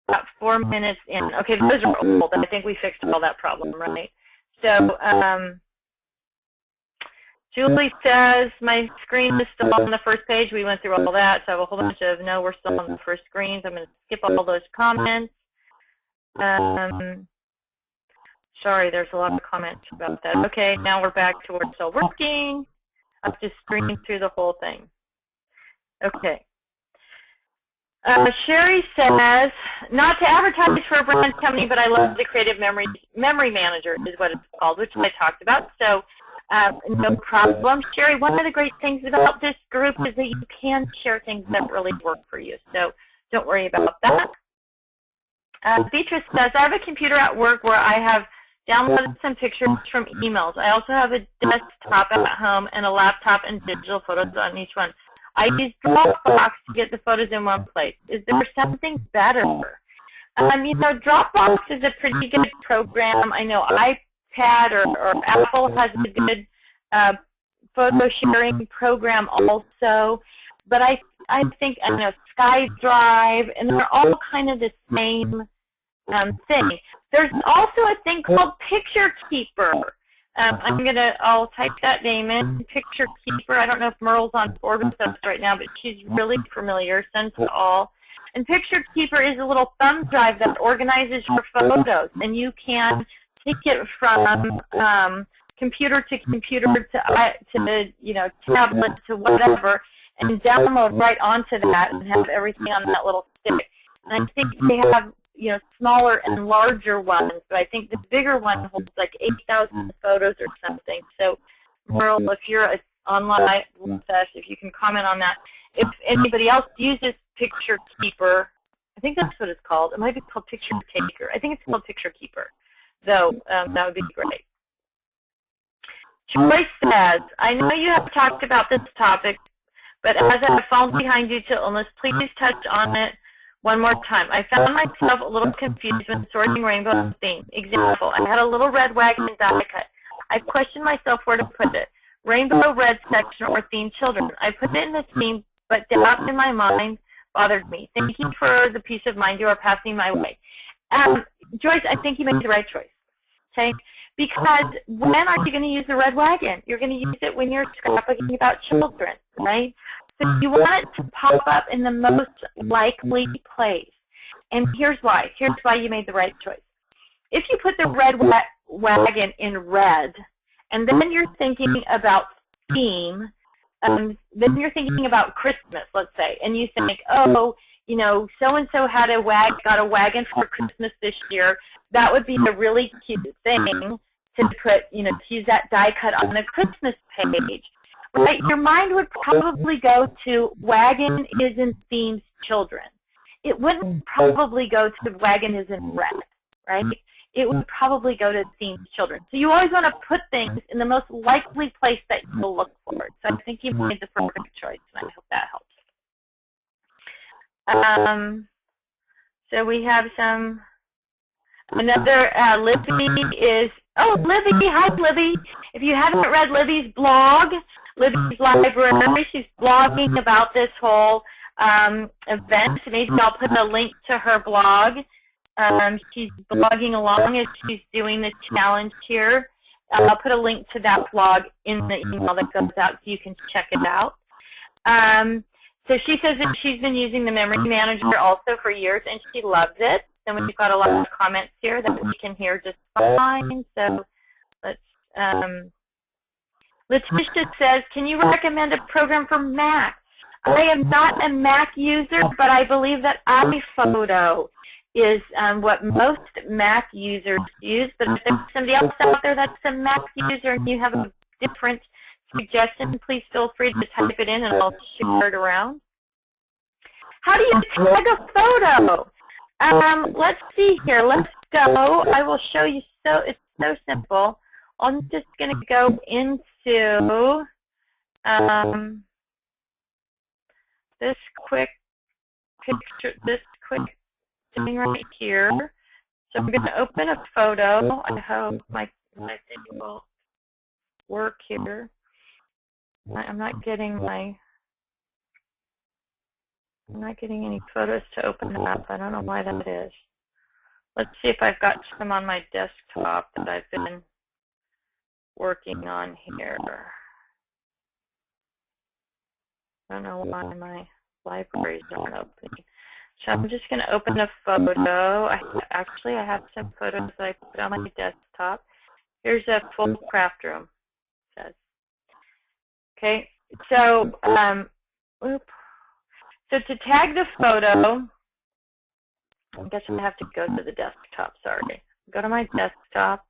about 4 minutes in. Okay, those are old. I think we fixed all that problem, right? So Julie says my screen is still on the first page. We went through all that, so I have a whole bunch of no, we're still on the first screen. So I'm going to skip all those comments. Sorry, there's a lot of comments about that. Okay, now we're back to where it's still working. I'll just screen through the whole thing. Okay. Sherry says, not to advertise for a brand company, but I love the Creative Memory Manager is what it's called, which I talked about. So no problem. Sherry, one of the great things about this group is that you can share things that really work for you. So don't worry about that. Beatrice says, I have a computer at work where I have downloaded some pictures from emails. I also have a desktop at home and a laptop and digital photos on each one. I use Dropbox to get the photos in one place. Is there something better? You know, Dropbox is a pretty good program. I know iPad or Apple has a good photo sharing program also. But I think, I know, SkyDrive, and they're all kind of the same thing. There's also a thing called Picture Keeper. I'll type that name in, Picture Keeper. I don't know if Merle's on board with us right now, but she's really familiar, send to all. And Picture Keeper is a little thumb drive that organizes your photos, and you can take it from computer to computer to you know, tablet to whatever, and download right onto that and have everything on that little stick. And I think they have, you know, smaller and larger ones, but I think the bigger one holds like 8,000 photos or something. So, Merle, if you're online with us, if you can comment on that. If anybody else uses Picture Keeper, I think that's what it's called. It might be called Picture Taker. I think it's called Picture Keeper. So that would be great. Joyce says, I know you have talked about this topic, but as I have fallen behind due to illness, please touch on it one more time. I found myself a little confused when sorting rainbow themes. Example, I had a little red wagon die cut. I questioned myself where to put it. Rainbow red section or theme children. I put it in the theme, but doubt in my mind bothered me. Thank you for the peace of mind you are passing my way. Joyce, I think you made the right choice. Okay? Because when are you going to use the red wagon? You're going to use it when you're scrapbooking about children, right? So you want it to pop up in the most likely place. And here's why. Here's why you made the right choice. If you put the red wagon in red, and then you're thinking about theme, then you're thinking about Christmas, let's say, and you think, oh, you know, so-and-so got a wagon for Christmas this year. That would be a really cute thing to put, to use that die cut on the Christmas page, right? Your mind would probably go to Wagon is in themes children. It wouldn't probably go to Wagon is in red, right? It would probably go to themes children. So you always want to put things in the most likely place that you'll look for. So I think you made the perfect choice, and I hope that helps. So we have another Libby is, Libby, hi Libby. If you haven't read Libby's blog, Libby's Library, she's blogging about this whole event. Maybe I'll put a link to her blog. She's blogging along as she's doing the challenge here. I'll put a link to that blog in the email that goes out so you can check it out. So she says that she's been using the Memory Manager also for years, and she loves it. And we've got a lot of comments here that we can hear just fine. So let's, Letitia says, can you recommend a program for Mac? I am not a Mac user, but I believe that iPhoto is what most Mac users use. But if there's somebody else out there that's a Mac user and you have a different suggestion, please feel free to type it in and I'll share it around. How do you tag a photo? Let's see here. Let's go. I will show you. It's so simple. I'm just going to go into this quick picture, this quick thing right here. So I'm going to open a photo. I hope my thing will work here. I'm not getting any photos to open up. I don't know why that is. Let's see if I've got some on my desktop that I've been working on here. I don't know why my libraries aren't opening. So I'm just going to open a photo. I have some photos that I put on my desktop. Here's a full craft room, it says. Okay, so so to tag the photo, I guess I have to go to the desktop, sorry. Go to my desktop.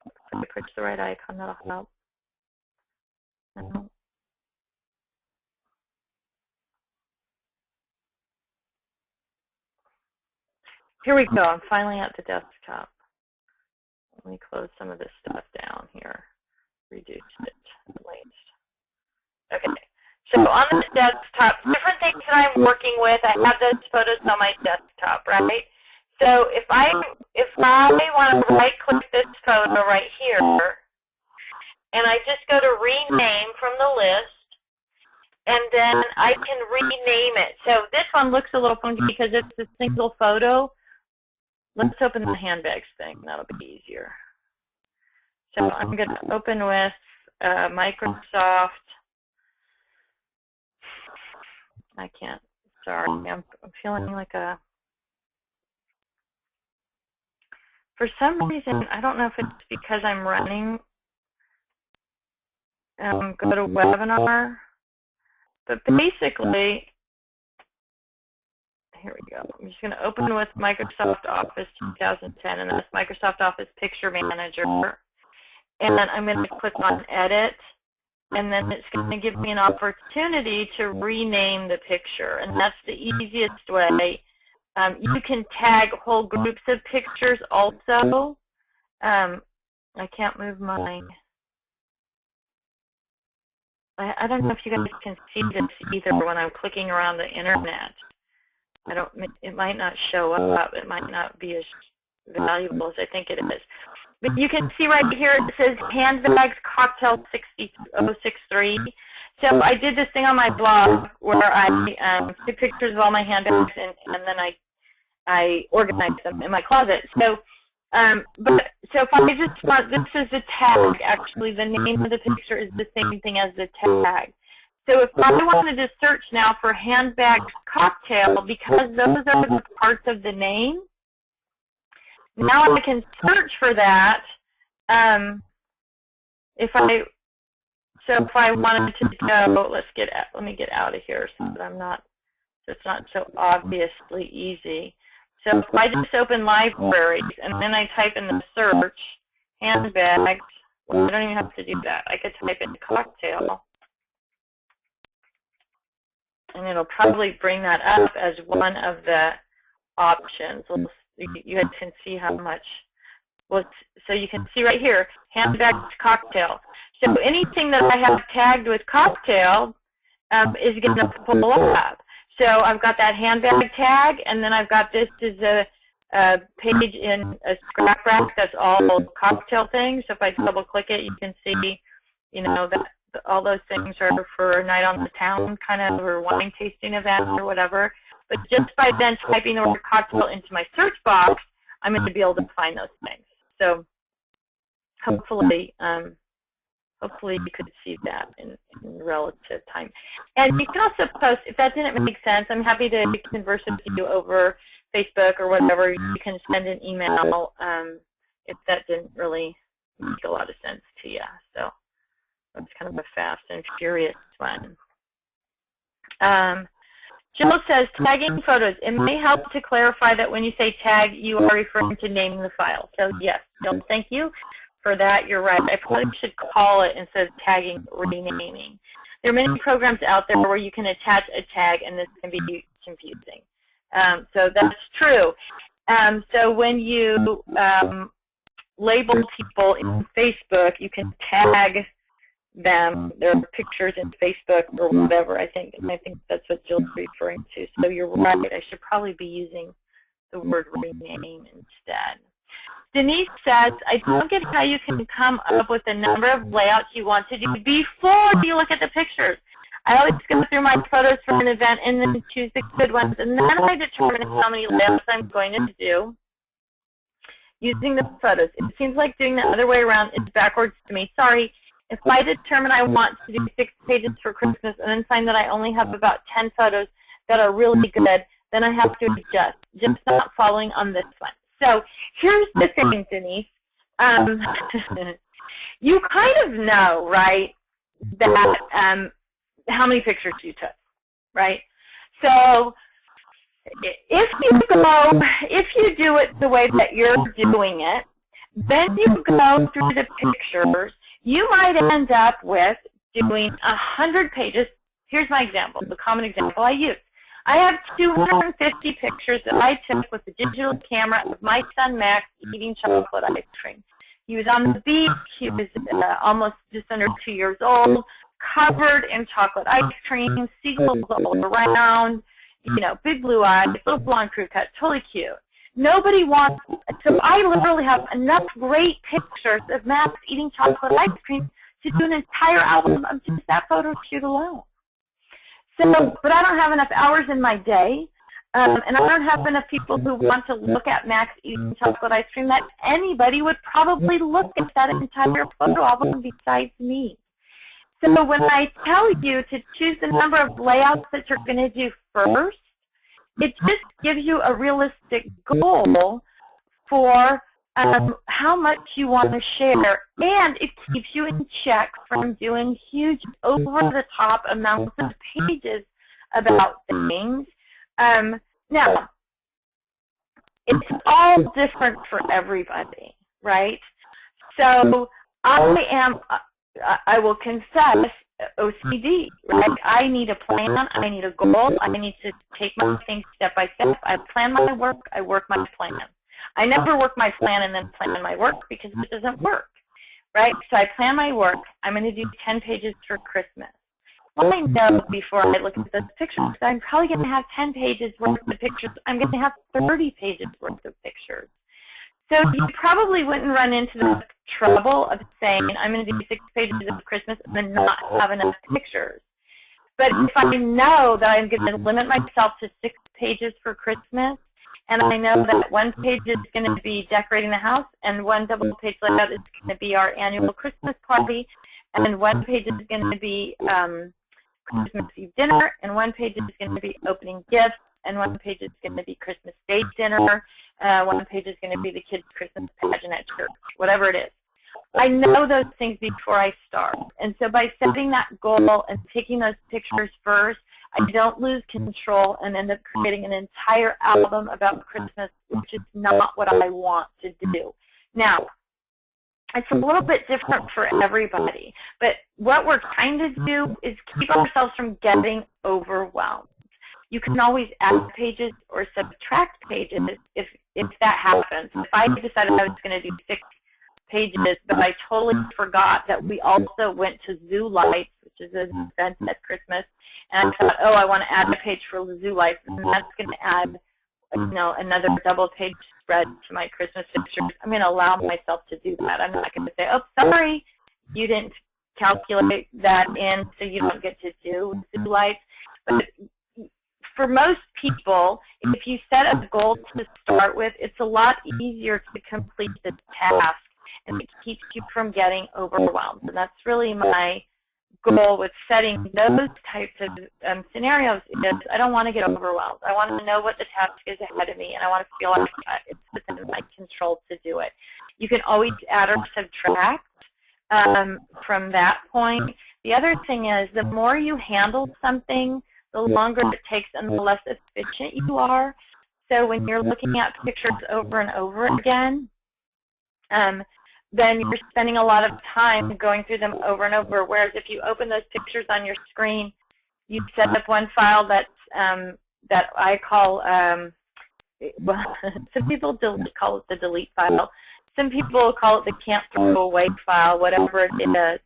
If I push the right icon, that'll help. No. Here we go, I'm finally at the desktop. Let me close some of this stuff down here. Reduce it, at least. Okay. So on the desktop, different things that I'm working with, I have those photos on my desktop, right? So if I want to right-click this photo right here, and I just go to rename from the list, and then I can rename it. So this one looks a little funky because it's a single photo. Let's open the handbags thing. That'll be easier. So I'm going to open with Microsoft. I can't. Sorry, I'm feeling like a. For some reason, I don't know if it's because I'm running. Go to webinar, but basically, here we go. I'm just going to open with Microsoft Office 2010, and that's Microsoft Office Picture Manager, and then I'm going to click on Edit. And then it's going to give me an opportunity to rename the picture, and that's the easiest way. You can tag whole groups of pictures also. I can't move mine. I don't know if you guys can see this either when I'm clicking around the internet. It might not show up. It might not be as valuable as I think it is. But you can see right here it says handbags cocktail 6063. So I did this thing on my blog where I took pictures of all my handbags and then I organized them in my closet. So if I just want, this is the tag. Actually, the name of the picture is the same thing as the tag. So if I wanted to search now for handbag cocktail, because those are the parts of the name, now I can search for that. If I wanted to go, let me get out of here so that it's not so obviously easy. So if I just open libraries and then I type in the search, handbags, well, I don't even have to do that. I could type in cocktail, and it'll probably bring that up as one of the options. You guys can see how much. Well, so you can see right here, handbags, cocktail. So anything that I have tagged with cocktail is going to pull up. So I've got that handbag tag, and then I've got this as a page in a scrap rack that's all cocktail things. So if I double click it, you can see, that all those things are for a night on the town kind of, or wine tasting event or whatever. But just by then typing the word cocktail into my search box, I'm going to be able to find those things. So hopefully you could see that in relative time. And you can also post, if that didn't make sense, I'm happy to converse with you over Facebook or whatever. You can send an email if that didn't really make a lot of sense to you. So that's kind of a fast and furious one. Jill says, tagging photos. It may help to clarify that when you say tag, you are referring to naming the file. So yes, Jill, thank you for that. You're right. I probably should call it, instead of tagging, renaming. There are many programs out there where you can attach a tag, and this can be confusing. So that's true. So when you label people in Facebook, you can tag them, their pictures in Facebook or whatever, I think. And I think that's what Jill's referring to. So you're right. I should probably be using the word rename instead. Denise says, I don't get how you can come up with the number of layouts you want to do before you look at the pictures. I always go through my photos for an event and then choose the good ones, and then I determine how many layouts I'm going to do using the photos. It seems like doing the other way around is backwards to me. Sorry. If I determine I want to do 6 pages for Christmas and then find that I only have about 10 photos that are really good, then I have to adjust. Just not following on this one. So here's the thing, Denise. You kind of know, right, that how many pictures you took, right? So if you do it the way that you're doing it, then you go through the pictures. You might end up with doing 100 pages. Here's my example, the common example I use. I have 250 pictures that I took with the digital camera of my son Max eating chocolate ice cream. He was on the beach. He was almost just under 2 years old, covered in chocolate ice cream, seagulls all around, big blue eyes, little blonde crew cut, totally cute. Nobody wants, so I literally have enough great pictures of Max eating chocolate ice cream to do an entire album of just that photo shoot alone. So, but I don't have enough hours in my day, and I don't have enough people who want to look at Max eating chocolate ice cream that anybody would probably look at that entire photo album besides me. So when I tell you to choose the number of layouts that you're going to do first, it just gives you a realistic goal for how much you want to share, and it keeps you in check from doing huge, over-the-top amounts of pages about things. Now, it's all different for everybody, right? So I will confess, OCD, right? I need a plan, I need a goal, I need to take my things step by step. I plan my work, I work my plan. I never work my plan and then plan my work because it doesn't work, right? So I plan my work. I'm going to do 10 pages for Christmas. Well, I know before I look at those pictures, I'm probably going to have 10 pages worth of pictures. I'm going to have 30 pages worth of pictures. So you probably wouldn't run into the trouble of saying, I'm going to do 6 pages of Christmas and then not have enough pictures. But if I know that I'm going to limit myself to 6 pages for Christmas, and I know that 1 page is going to be decorating the house, and 1 double page layout is going to be our annual Christmas party, and 1 page is going to be Christmas Eve dinner, and 1 page is going to be opening gifts, and 1 page is going to be Christmas Day dinner, 1 page is going to be the kids' Christmas pageant at church, whatever it is. I know those things before I start. And so by setting that goal and taking those pictures first, I don't lose control and end up creating an entire album about Christmas, which is not what I want to do. Now, it's a little bit different for everybody, but what we're trying to do is keep ourselves from getting overwhelmed. You can always add pages or subtract pages if that happens. If I decided I was going to do 6 pages, but I totally forgot that we also went to Zoo Lights, which is an event at Christmas, and I thought, oh, I want to add a page for Zoo Lights, and that's going to add, another double-page spread to my Christmas pictures. I'm going to allow myself to do that. I'm not going to say, oh, sorry, you didn't calculate that in, so you don't get to do Zoo Lights. But for most people, if you set a goal to start with, it's a lot easier to complete the task, and it keeps you from getting overwhelmed. And that's really my goal with setting those types of scenarios is I don't want to get overwhelmed. I want to know what the task is ahead of me, and I want to feel like it's within my control to do it. You can always add or subtract from that point. The other thing is the more you handle something, the longer it takes and the less efficient you are. So when you're looking at pictures over and over again, then you're spending a lot of time going through them over and over, whereas if you open those pictures on your screen, you set up one file that's, that I call, well, some people call it the delete file. Some people call it the can't throw away file, whatever it is.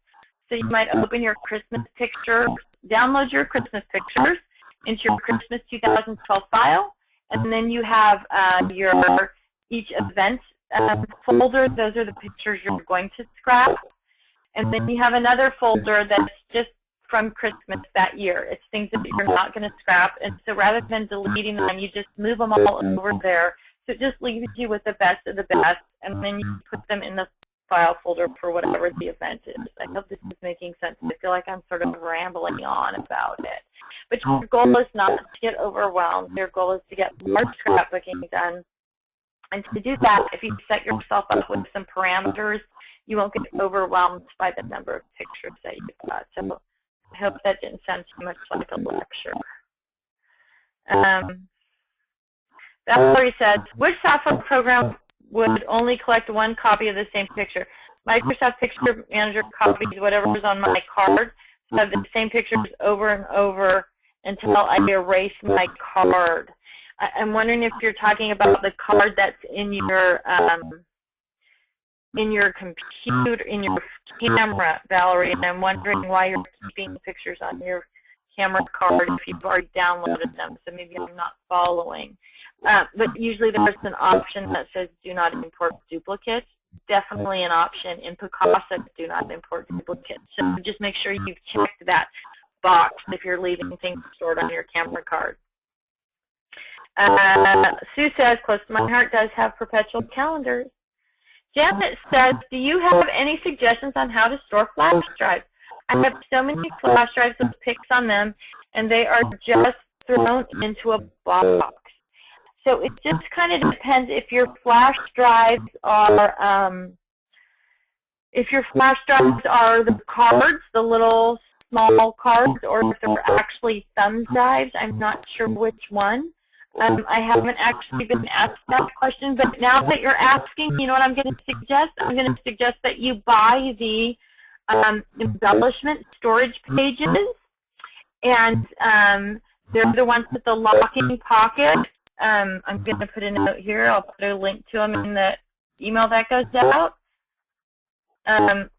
So you might open your Christmas picture, download your Christmas pictures into your Christmas 2012 file, and then you have your each event folder. Those are the pictures you're going to scrap. And then you have another folder that's just from Christmas that year. It's things that you're not going to scrap. And so rather than deleting them, you just move them all over there. So it just leaves you with the best of the best, and then you put them in the file folder for whatever the event is. I hope this is making sense. I feel like I'm sort of rambling on about it. But your goal is not to get overwhelmed. Your goal is to get large scrapbooking done. And to do that, if you set yourself up with some parameters, you won't get overwhelmed by the number of pictures that you've got. So I hope that didn't sound too much like a lecture. Valerie says, which software program would only collect one copy of the same picture? Microsoft Picture Manager copies whatever is on my card, so I have the same pictures over and over until I erase my card. I'm wondering if you're talking about the card that's in your computer, in your camera, Valerie, and I'm wondering why you're keeping pictures on your camera card if you've already downloaded them, so maybe I'm not following. But usually there's an option that says do not import duplicates. Definitely an option in Picasa, do not import duplicates. So just make sure you've checked that box if you're leaving things stored on your camera card. Sue says, close to my heart does have perpetual calendars. Janet says, do you have any suggestions on how to store flash drives? I have so many flash drives with pics on them, and they are just thrown into a box. So it just kind of depends if your flash drives are the cards, the little small cards, or if they're actually thumb drives. I'm not sure which one. I haven't actually been asked that question, but now that you're asking, you know what I'm going to suggest? I'm going to suggest that you buy the embellishment storage pages, and they're the ones with the locking pocket. I'm going to put a note here. I'll put a link to them in the email that goes out. Hang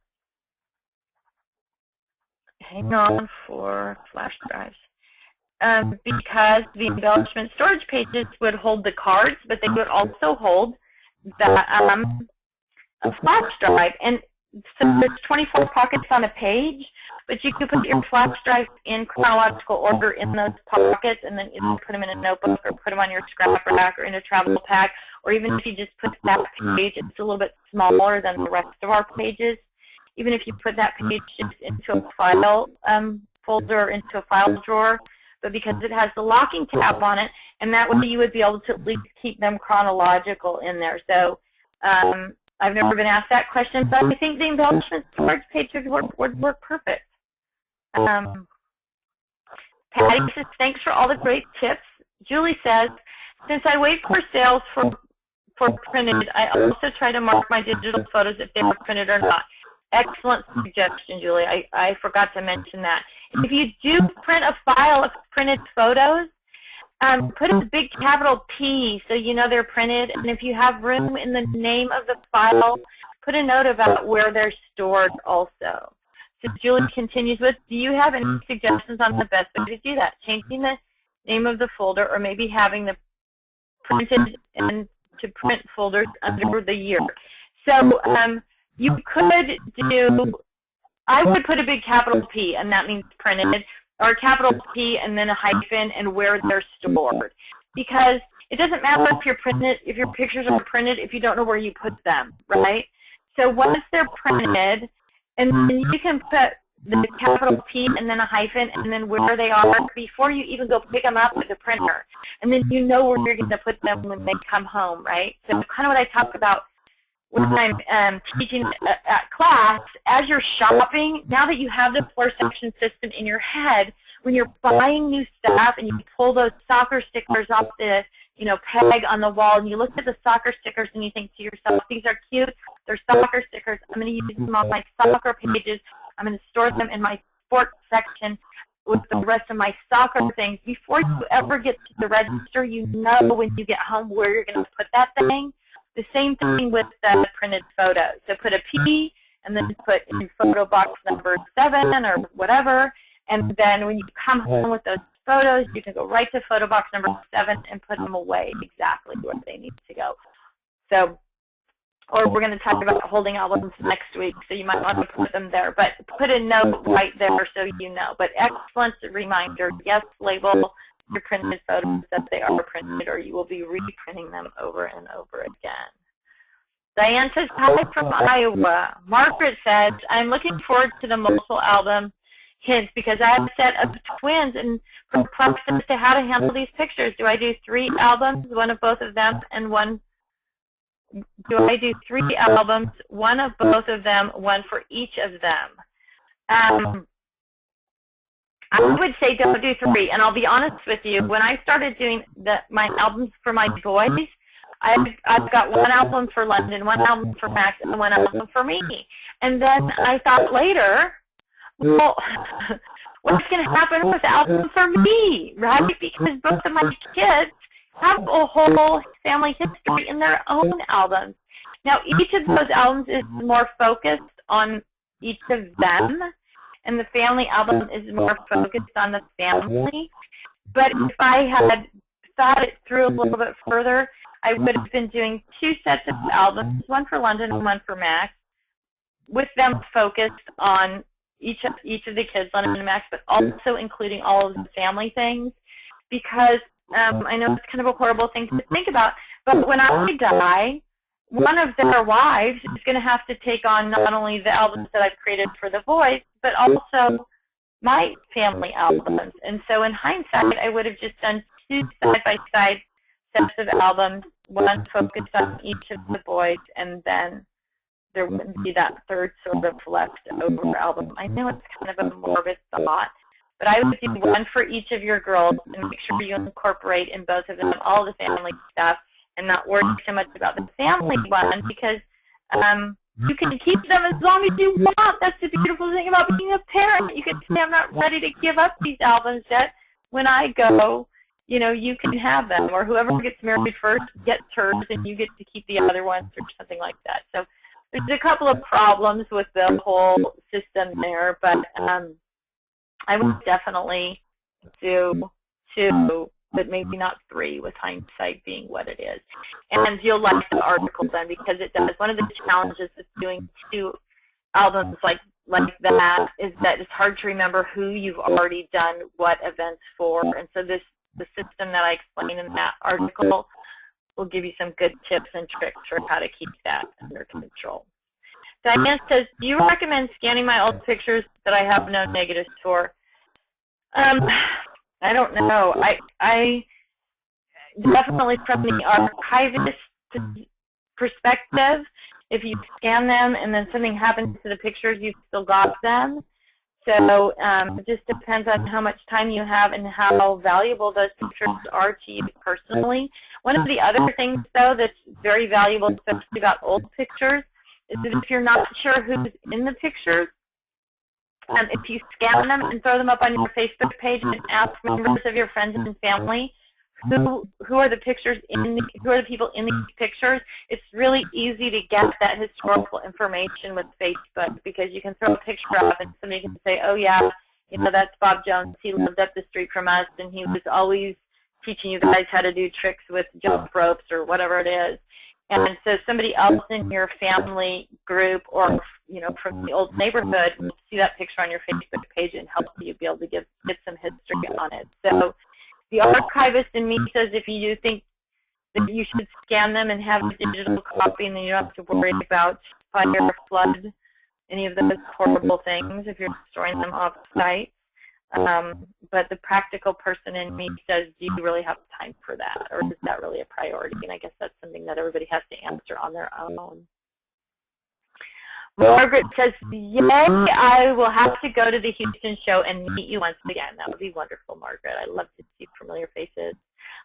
on for flash drives. Because the embellishment storage pages would hold the cards, but they would also hold the flash drive. And so there's 24 pockets on a page, but you can put your flash drives in chronological order in those pockets, and then you can put them in a notebook or put them on your scrap rack or in a travel pack, or even if you just put that page, it's a little bit smaller than the rest of our pages. Even if you put that page just into a file folder, into a file drawer, but because it has the locking tab on it, and that way you would be able to at least keep them chronological in there. So I've never been asked that question, but I think the embellishment storage page would work perfect. Patty says, thanks for all the great tips. Julie says, since I wait for sales for printed, I also try to mark my digital photos if they were printed or not. Excellent suggestion, Julie. I forgot to mention that. If you do print a file of printed photos, put a big capital P so you know they're printed. And if you have room in the name of the file, put a note about where they're stored also. So Julie continues with, do you have any suggestions on the best way to do that? Changing the name of the folder or maybe having the printed and to print folders under the year. So you could do, I would put a big capital P, and that means printed, or a capital P and then a hyphen and where they're stored. Because it doesn't matter if you're printed, if your pictures are printed, if you don't know where you put them, right? So once they're printed, and then you can put the capital P and then a hyphen and then where they are before you even go pick them up at the printer. And then you know where you're going to put them when they come home, right? So kind of what I talk about when I'm teaching at class, as you're shopping, now that you have the 4-section system in your head, when you're buying new stuff and you pull those soccer stickers off the peg on the wall, and you look at the soccer stickers and you think to yourself, these are cute, they're soccer stickers, I'm going to use them on my soccer pages, I'm going to store them in my sports section with the rest of my soccer things. Before you ever get to the register, you know when you get home where you're going to put that thing. The same thing with the printed photos. So put a P and then put in photo box number 7 or whatever, and then when you come home with those photos, you can go right to photo box number 7 and put them away exactly where they need to go. So, or we're going to talk about holding albums next week, so you might want to put them there. But put a note right there so you know. But excellent reminder, yes, label your printed photos that they are printed, or you will be reprinting them over and over again. Diane says, hi from Iowa. Margaret says, I'm looking forward to the multiple album hints because I have a set of twins and perplexed as to how to handle these pictures. Do I do 3 albums, one of both of them, and one? Do I do 3 albums, one of both of them, one for each of them? I would say don't do 3, and I'll be honest with you. When I started doing my albums for my boys, I've got 1 album for London, 1 album for Max, and 1 album for me. And then I thought later, well, what's going to happen with the album for me, right? Because both of my kids have a whole family history in their own albums. Now, each of those albums is more focused on each of them, and the family album is more focused on the family. But if I had thought it through a little bit further, I would have been doing 2 sets of albums, 1 for London and 1 for Max, with them focused on each of the kids, London and Max, but also including all of the family things, because I know it's kind of a horrible thing to think about, but when I die, one of their wives is going to have to take on not only the albums that I've created for the boys, but also my family albums. And so in hindsight, I would have just done 2 side-by-side sets of albums, 1 focused on each of the boys, and then there wouldn't be that 3rd sort of left-over album. I know it's kind of a morbid thought, but I would do 1 for each of your girls and make sure you incorporate in both of them all the family stuff and not worry so much about the family one, because you can keep them as long as you want. That's the beautiful thing about being a parent. You can say, I'm not ready to give up these albums yet. When I go, you can have them, or whoever gets married first gets hers and you get to keep the other ones, or something like that. So there's a couple of problems with the whole system there, but I would definitely do 2, but maybe not 3, with hindsight being what it is. And you'll like the article then, because it does. One of the challenges with doing 2 albums like that is that it's hard to remember who you've already done what events for. And so the system that I explain in that article will give you some good tips and tricks for how to keep that under control. Diane says, do you recommend scanning my old pictures that I have no negatives for? I don't know. I definitely from the archivist perspective, if you scan them and then something happens to the pictures, you've still got them. So it just depends on how much time you have and how valuable those pictures are to you personally. One of the other things, though, that's very valuable, especially about old pictures, is that if you're not sure who's in the pictures, if you scan them and throw them up on your Facebook page and ask members of your friends and family who are the pictures who are the people in these pictures, it's really easy to get that historical information with Facebook, because you can throw a picture up and somebody can say, oh yeah, that's Bob Jones. He lived up the street from us and he was always teaching you guys how to do tricks with jump ropes or whatever it is. And so somebody else in your family group or from the old neighborhood will see that picture on your Facebook page and help you be able to get some history on it. So the archivist in me says if you do think that you should scan them and have a digital copy, and then you don't have to worry about fire, flood, any of those horrible things if you're storing them off-site. But the practical person in me says, do you really have time for that, or is that really a priority? And I guess that's something that everybody has to answer on their own. Margaret says, yay, I will have to go to the Houston show and meet you once again. That would be wonderful, Margaret. I love to see familiar faces.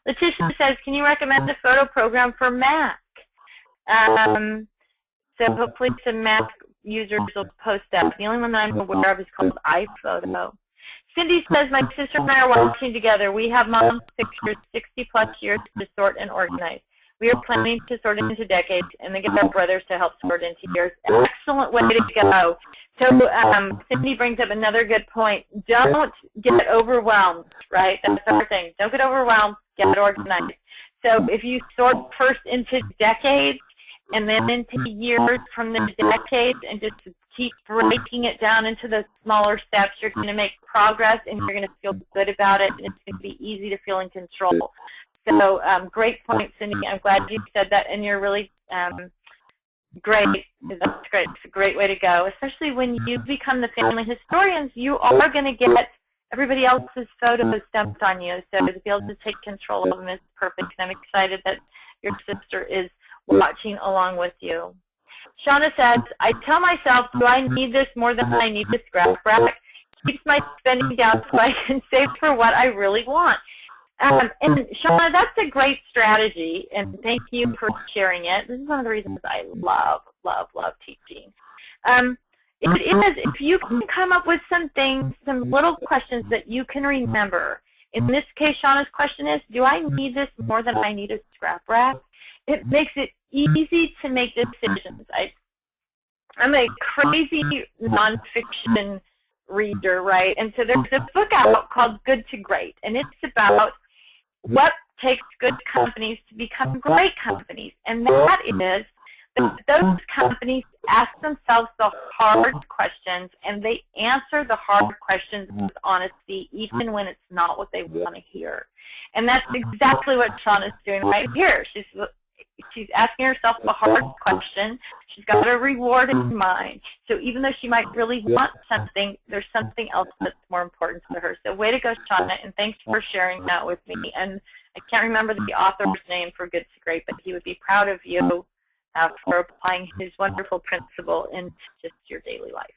Letitia says, can you recommend a photo program for Mac? So hopefully some Mac users will post that. The only one that I'm aware of is called iPhoto. Cindy says, my sister and I are watching together. We have mom's pictures 60-plus years to sort and organize. We are planning to sort into decades and then get our brothers to help sort into years. Excellent way to go. So Cindy brings up another good point. Don't get overwhelmed, right? That's our thing. Don't get overwhelmed. Get organized. So if you sort first into decades and then into years from the decades and just keep breaking it down into the smaller steps, you're going to make progress and you're going to feel good about it, and it's going to be easy to feel in control. So great point, Cindy. I'm glad you said that, and you're really great. That's great. It's a great way to go, especially when you become the family historians. You are going to get everybody else's photos dumped on you, so to be able to take control of them is perfect, and I'm excited that your sister is watching along with you. Shauna says, I tell myself, do I need this more than I need the scrap rack? Keeps my spending down so I can save for what I really want. And Shauna, that's a great strategy, and thank you for sharing it. This is one of the reasons I love, love, love teaching. It is, if you can come up with some things, some little questions that you can remember. In this case, Shauna's question is, do I need this more than I need a scrap rack? It makes it easy to make decisions. I'm a crazy nonfiction reader, right? And so there's a book out called Good to Great, and it's about what takes good companies to become great companies. And that is that those companies ask themselves the hard questions, and they answer the hard questions with honesty, even when it's not what they want to hear. And that's exactly what Shauna's doing right here. She's asking herself a hard question. She's got a reward in mind. So even though she might really want something, there's something else that's more important to her. So way to go, Shauna, and thanks for sharing that with me. And I can't remember the author's name for Good to Great, but he would be proud of you for applying his wonderful principle into just your daily life.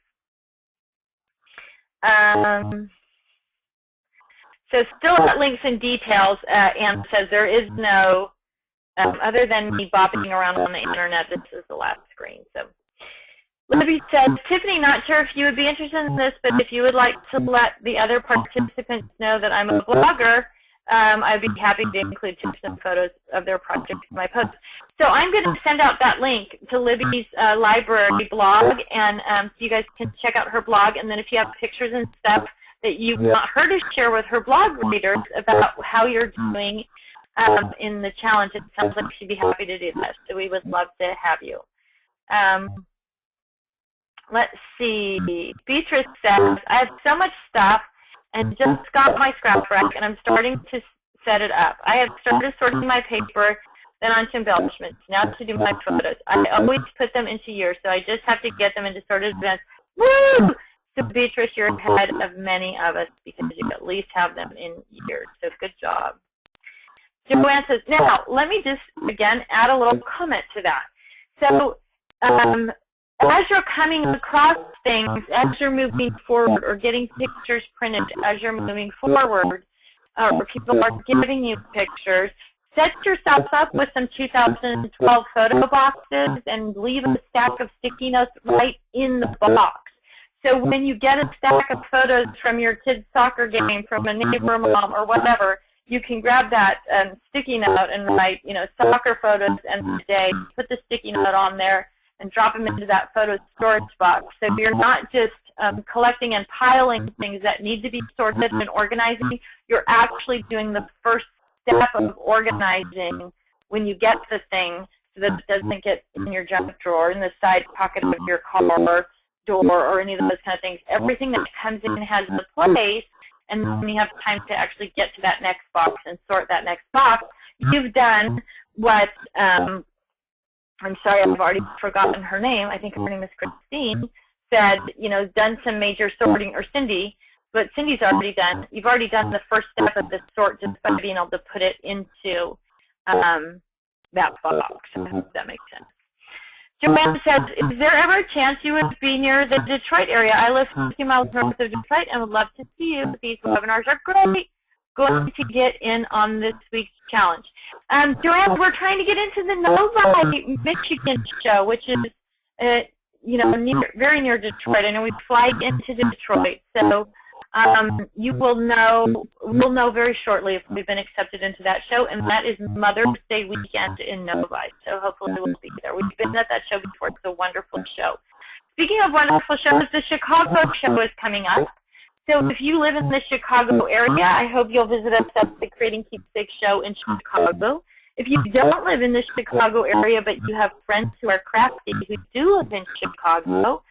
So still at links and details, Anne says there is no, other than me bopping around on the internet, this is the last screen. So Libby says, Tiffany, not sure if you would be interested in this, but if you would like to let the other participants know that I'm a blogger, I'd be happy to include tips and photos of their projects in my posts. So I'm going to send out that link to Libby's library blog, and so you guys can check out her blog. And then if you have pictures and stuff that you want her to share with her blog readers about how you're doing in the challenge, it sounds like she'd be happy to do that. So we would love to have you. Let's see. Beatrice says, I have so much stuff and just got my scrap rack, and I'm starting to set it up. I have started sorting my paper, then onto embellishments, now to do my photos. I always put them into years, so I just have to get them into sorted events. Woo! So Beatrice, you're ahead of many of us because you at least have them in years, so good job. Joanne says, now, let me just, again, add a little comment to that. So as you're coming across things, as you're moving forward or getting pictures printed as you're moving forward, or people are giving you pictures, set yourself up with some 2012 photo boxes and leave a stack of sticky notes right in the box. So when you get a stack of photos from your kid's soccer game, from a neighbor mom or whatever, you can grab that sticky note and write, soccer photos and today, put the sticky note on there and drop them into that photo storage box. So you're not just collecting and piling things that need to be sorted and organizing. You're actually doing the first step of organizing when you get the thing so that it doesn't get in your junk drawer, in the side pocket of your car door, or any of those kind of things. Everything that comes in has a place, and then you have time to actually get to that next box and sort that next box. You've done what, I'm sorry, I've already forgotten her name. I think her name is Christine, said, done some major sorting, or Cindy, but Cindy's already done. You've already done the first step of the sort just by being able to put it into that box. I hope that makes sense. Joanne says, is there ever a chance you would be near the Detroit area? I live 50 miles north of Detroit and would love to see you. These webinars are great. Going to get in on this week's challenge. Joanne, we're trying to get into the Novi, Michigan show, which is, very near Detroit. I know we fly into Detroit, so we'll know very shortly if we've been accepted into that show, and that is Mother's Day weekend in Novi. So hopefully we'll be there. We've been at that show before. It's a wonderful show. Speaking of wonderful shows, the Chicago show is coming up. So if you live in the Chicago area, I hope you'll visit us at the Creating Keepsakes show in Chicago. If you don't live in the Chicago area, but you have friends who are crafty who do live in Chicago,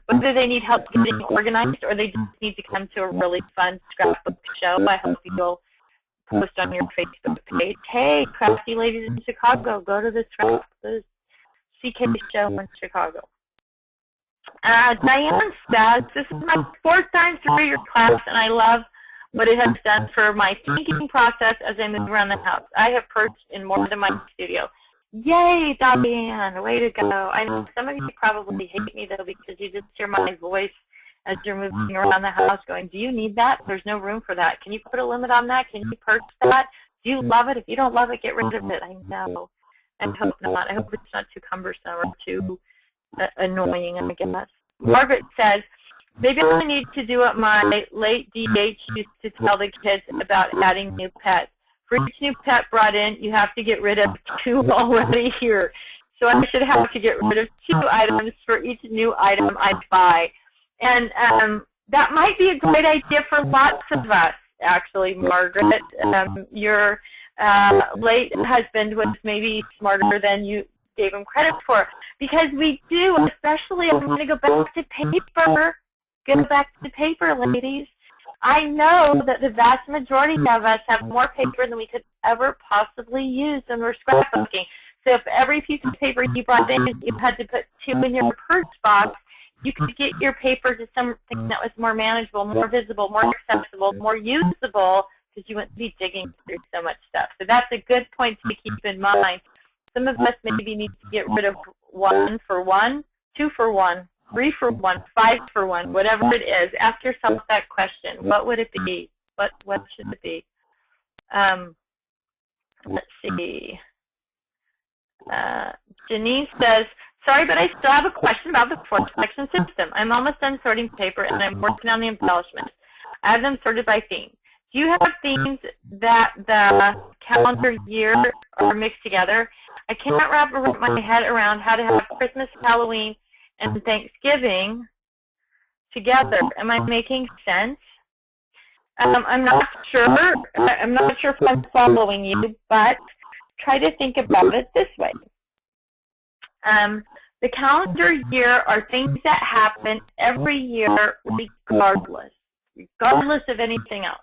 whether they need help getting organized or they just need to come to a really fun scrapbook show, I hope you'll post on your Facebook page, hey, crafty ladies in Chicago, go to the CK show in Chicago. Diane says, this is my 4th time through your class, and I love what it has done for my thinking process as I move around the house. I have perched in more than my studio. Yay, Diane, way to go. I know some of you probably hate me, though, because you just hear my voice as you're moving around the house going, do you need that? There's no room for that. Can you put a limit on that? Can you perch that? Do you love it? If you don't love it, get rid of it. I know. I hope not. I hope it's not too cumbersome or too annoying, I guess. Margaret says, maybe I need to do what my late DH used to tell the kids about adding new pets. For each new pet brought in, you have to get rid of 2 already here. So I should have to get rid of 2 items for each new item I buy. And that might be a great idea for lots of us, actually, Margaret. Your late husband was maybe smarter than you gave him credit for. Because we do, especially, I'm going to go back to paper. Go back to paper, ladies. I know that the vast majority of us have more paper than we could ever possibly use when we're scrapbooking. So if every piece of paper you brought in, you had to put 2 in your purse box, you could get your paper to something that was more manageable, more visible, more accessible, more usable, because you wouldn't be digging through so much stuff. So that's a good point to keep in mind. Some of us maybe need to get rid of 1 for 1, 2 for 1, 3 for 1, 5 for 1, whatever it is. Ask yourself that question. What would it be? What should it be? Let's see. Janine says, sorry, but I still have a question about the 4th selection system. I'm almost done sorting paper, and I'm working on the embellishments. I have them sorted by theme. Do you have themes that the calendar year are mixed together? I cannot wrap my head around how to have Christmas, Halloween, and Thanksgiving together. Am I making sense? I'm not sure. I'm not sure if I'm following you, but try to think about it this way. The calendar year are things that happen every year regardless of anything else.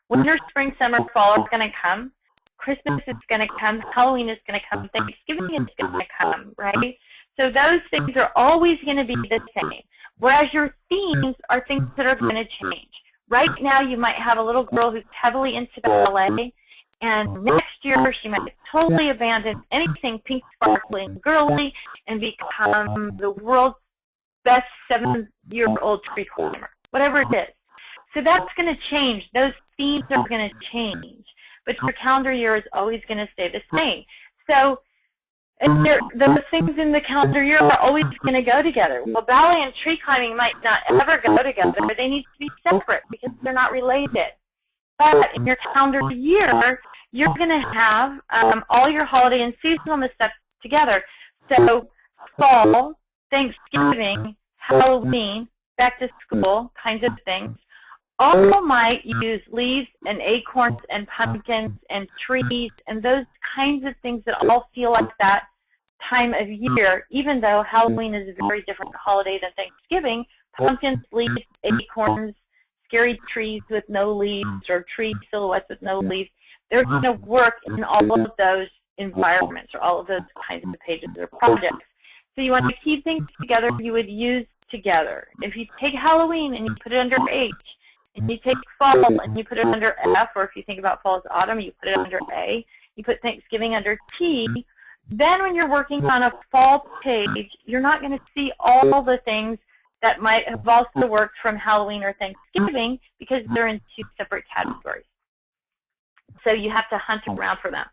Winter, spring, summer, fall are going to come. Christmas is going to come. Halloween is going to come. Thanksgiving is going to come, right? So those things are always going to be the same, whereas your themes are things that are going to change. Right now you might have a little girl who's heavily into ballet, And next year, she might totally abandon anything pink, sparkling, girly, and become the world's best 7-year-old tree climber, whatever it is. So that's going to change. Those themes are going to change. But your calendar year is always going to stay the same. So those things in the calendar year are always going to go together. Well, ballet and tree climbing might not ever go together. They need to be separate because they're not related. But in your calendar year, you're going to have all your holiday and seasonal stuff together. So fall, Thanksgiving, Halloween, back to school kinds of things, all might use leaves and acorns and pumpkins and trees and those kinds of things that all feel like that time of year, even though Halloween is a very different holiday than Thanksgiving. Pumpkins, leaves, acorns, scary trees with no leaves or tree silhouettes with no leaves, they're going to work in all of those environments or all of those kinds of pages or projects. So you want to keep things together you would use together. If you take Halloween and you put it under H, and you take fall and you put it under F, or if you think about fall as autumn, you put it under A, you put Thanksgiving under T, then when you're working on a fall page, you're not going to see all the things that might have also worked from Halloween or Thanksgiving because they're in two separate categories. So you have to hunt around for them.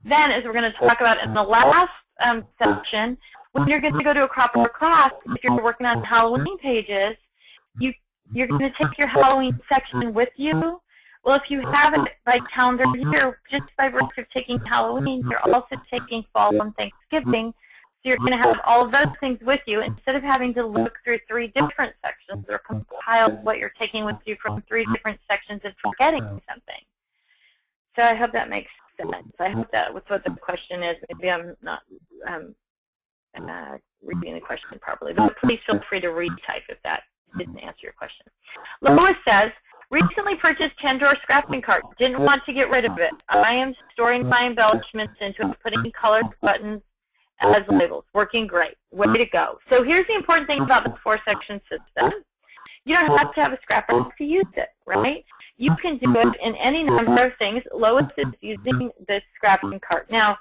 Then, as we're going to talk about in the last section, when you're going to go to a proper class, if you're working on Halloween pages, you're going to take your Halloween section with you. Well, if you have it by calendar year, just by virtue of taking Halloween, you're also taking fall and Thanksgiving. So you're going to have all of those things with you instead of having to look through 3 different sections or compile what you're taking with you from 3 different sections and forgetting something. So I hope that makes sense. I hope that was what the question is. Maybe I'm not reading the question properly, but please feel free to retype if that didn't answer your question. Lois says, recently purchased 10-drawer scrapping cart. Didn't want to get rid of it. I am storing my embellishments into it, putting colored buttons as labels. Working great. Way to go. So here's the important thing about the 4-section system. You don't have to have a scrap rack to use it, right? You can do it in any number of things. Lois is using the scrapping cart. Now,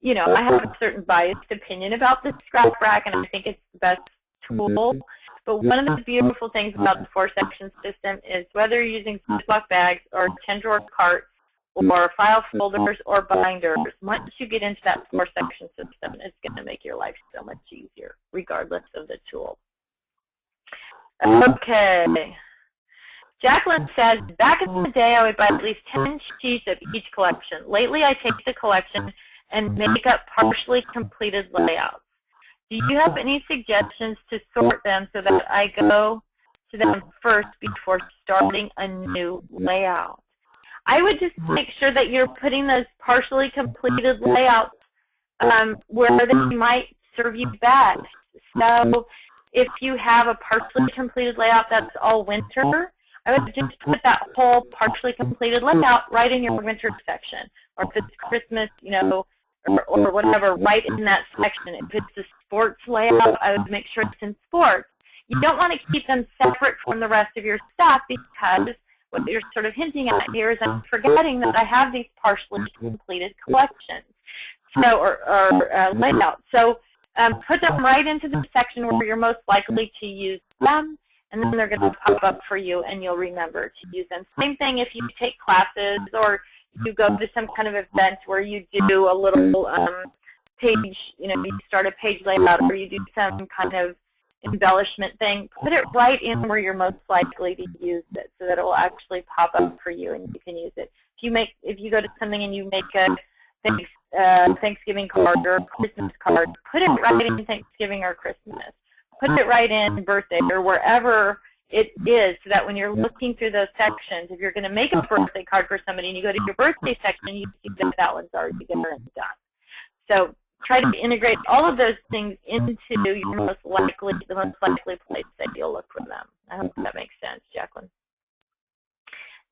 you know, I have a certain biased opinion about the scrap rack, and I think it's the best tool. But one of the beautiful things about the 4-section system is whether you're using Ziploc bags or 10-drawer carts or file folders or binders, once you get into that 4-section system, it's going to make your life so much easier, regardless of the tool. Okay. Jacqueline says, back in the day, I would buy at least 10 sheets of each collection. Lately, I take the collection and make up partially completed layouts. Do you have any suggestions to sort them so that I go to them first before starting a new layout? I would just make sure that you're putting those partially completed layouts where they might serve you best. So if you have a partially completed layout that's all winter, I would just put that whole partially completed layout right in your winter section. Or if it's Christmas, you know, or whatever, right in that section. If it's a sports layout, I would make sure it's in sports. You don't want to keep them separate from the rest of your stuff because what you're sort of hinting at here is I'm forgetting that I have these partially completed collections or layouts. So put them right into the section where you're most likely to use them, and then they're going to pop up for you, and you'll remember to use them. Same thing if you take classes or you go to some kind of event where you do a little page, you know, you start a page layout or you do some kind of embellishment thing, put it right in where you're most likely to use it so that it will actually pop up for you and you can use it. If you go to something and you make a Thanksgiving card or a Christmas card, put it right in Thanksgiving or Christmas. Put it right in birthday or wherever it is so that when you're looking through those sections, if you're going to make a birthday card for somebody and you go to your birthday section, you see that that one's already done. So try to integrate all of those things into the most likely place that you'll look for them. I hope that makes sense, Jacqueline.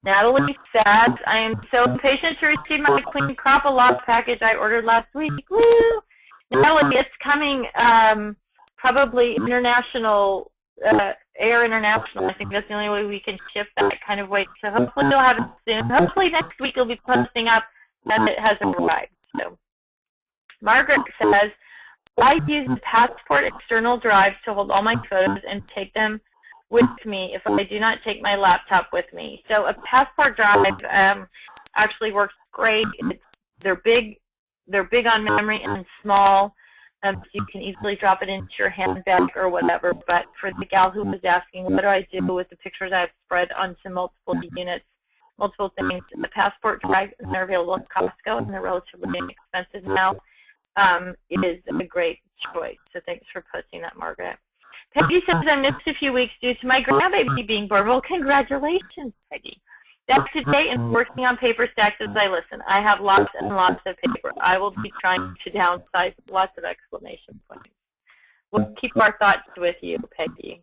Natalie says, I am so impatient to receive my Queen Crop a Lot package I ordered last week. Woo! Natalie, it's coming probably international Air International. I think that's the only way we can ship that kind of weight. So hopefully you'll have it soon. Hopefully next week you'll be posting up that it has arrived. So Margaret says, I use the Passport external drive to hold all my photos and take them with me if I do not take my laptop with me. So a Passport drive actually works great. They're big on memory and small. So you can easily drop it into your handbag or whatever. But for the gal who was asking, what do I do with the pictures I've spread onto multiple units, multiple things, the Passport drive, and they're available at Costco, and they're relatively inexpensive now, is a great choice. So thanks for posting that, Margaret. Peggy says, I missed a few weeks due to my grandbaby being born. Well, congratulations, Peggy. That's today and working on paper stacks as I listen. I have lots and lots of paper. I will be trying to downsize, lots of exclamation points. We'll keep our thoughts with you, Peggy.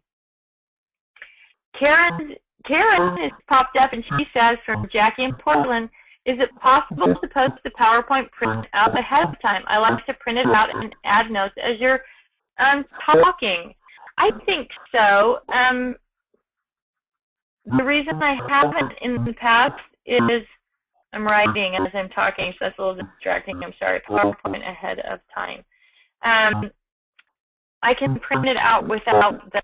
Karen has popped up and she says, from Jackie in Portland, is it possible to post the PowerPoint print out ahead of time? I like to print it out and add notes as you're talking. I think so. The reason I haven't in the past is I'm writing as I'm talking, so that's a little distracting. I'm sorry. PowerPoint ahead of time. I can print it out without the.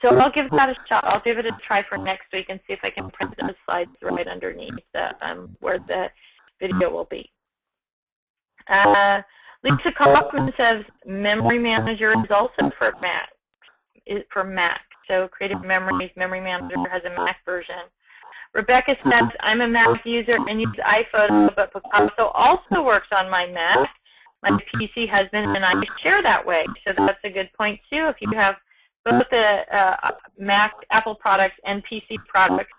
So I'll give that a shot. I'll give it a try for next week and see if I can print those slides right underneath where the video will be. Lisa Kaufman says Memory Manager is also for Mac. So Creative Memories Memory Manager has a Mac version. Rebecca says, I'm a Mac user and use iPhoto, but Picasso also works on my Mac. My PC husband and I share that way. So that's a good point too. If you have both the Mac, Apple products, and PC products,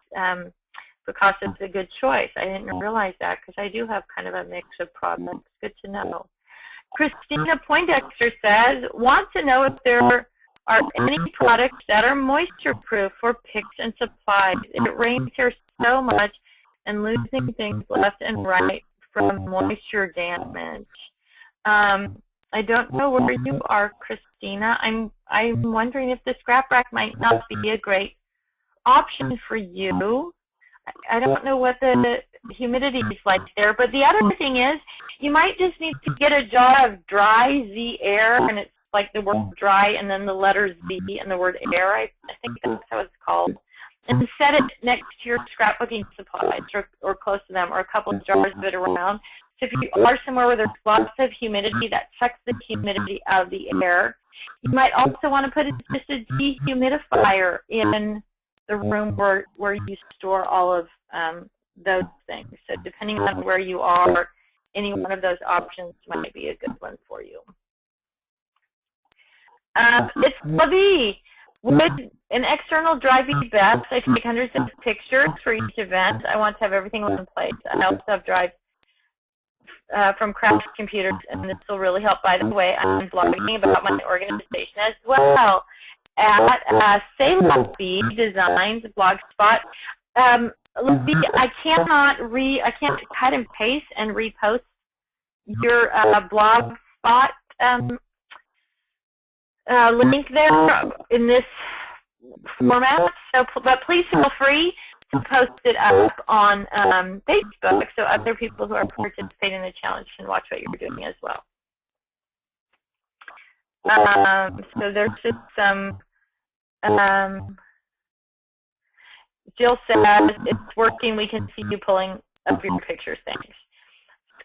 Picasso is a good choice. I didn't realize that because I do have kind of a mix of products. Good to know. Christina Poindexter says, want to know if there are any products that are moisture-proof for picks and supplies. It rains here so much and losing things left and right from moisture damage. I don't know where you are, Christina. I'm wondering if the scrap rack might not be a great option for you. I don't know what the humidity is like there, but the other thing is you might just need to get a jar of dry Z air, and it's like the word dry and then the letter Z and the word air. I think that's how it's called. And set it next to your scrapbooking supplies or close to them, or a couple of jars of it around. So if you are somewhere where there's lots of humidity, that sucks the humidity out of the air. You might also want to put just a dehumidifier in the room where you store all of those things. So depending on where you are, any one of those options might be a good one for you. It's Libby. Would an external drive be best? I take hundreds of pictures for each event. I want to have everything in place. I also have drives from Craft Computers, and this will really help. By the way, I'm blogging about my organization as well at Say Designs Blogspot. Libby, I can't cut and paste and repost your Blogspot link there in this format. So, but please feel free to post it up on Facebook so other people who are participating in the challenge can watch what you're doing as well. So there's just some, Jill says, it's working, we can see you pulling up your pictures, thanks.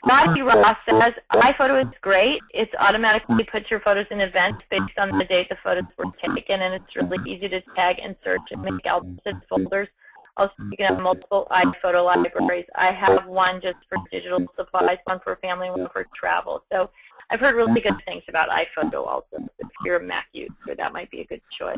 Scotty Ross says, iPhoto is great. It automatically puts your photos in events based on the date the photos were taken, and it's really easy to tag and search and make albums and folders. Also, you can have multiple iPhoto libraries. I have one just for digital supplies, one for family, one for travel. So I've heard really good things about iPhoto also. If you're a Mac user, that might be a good choice.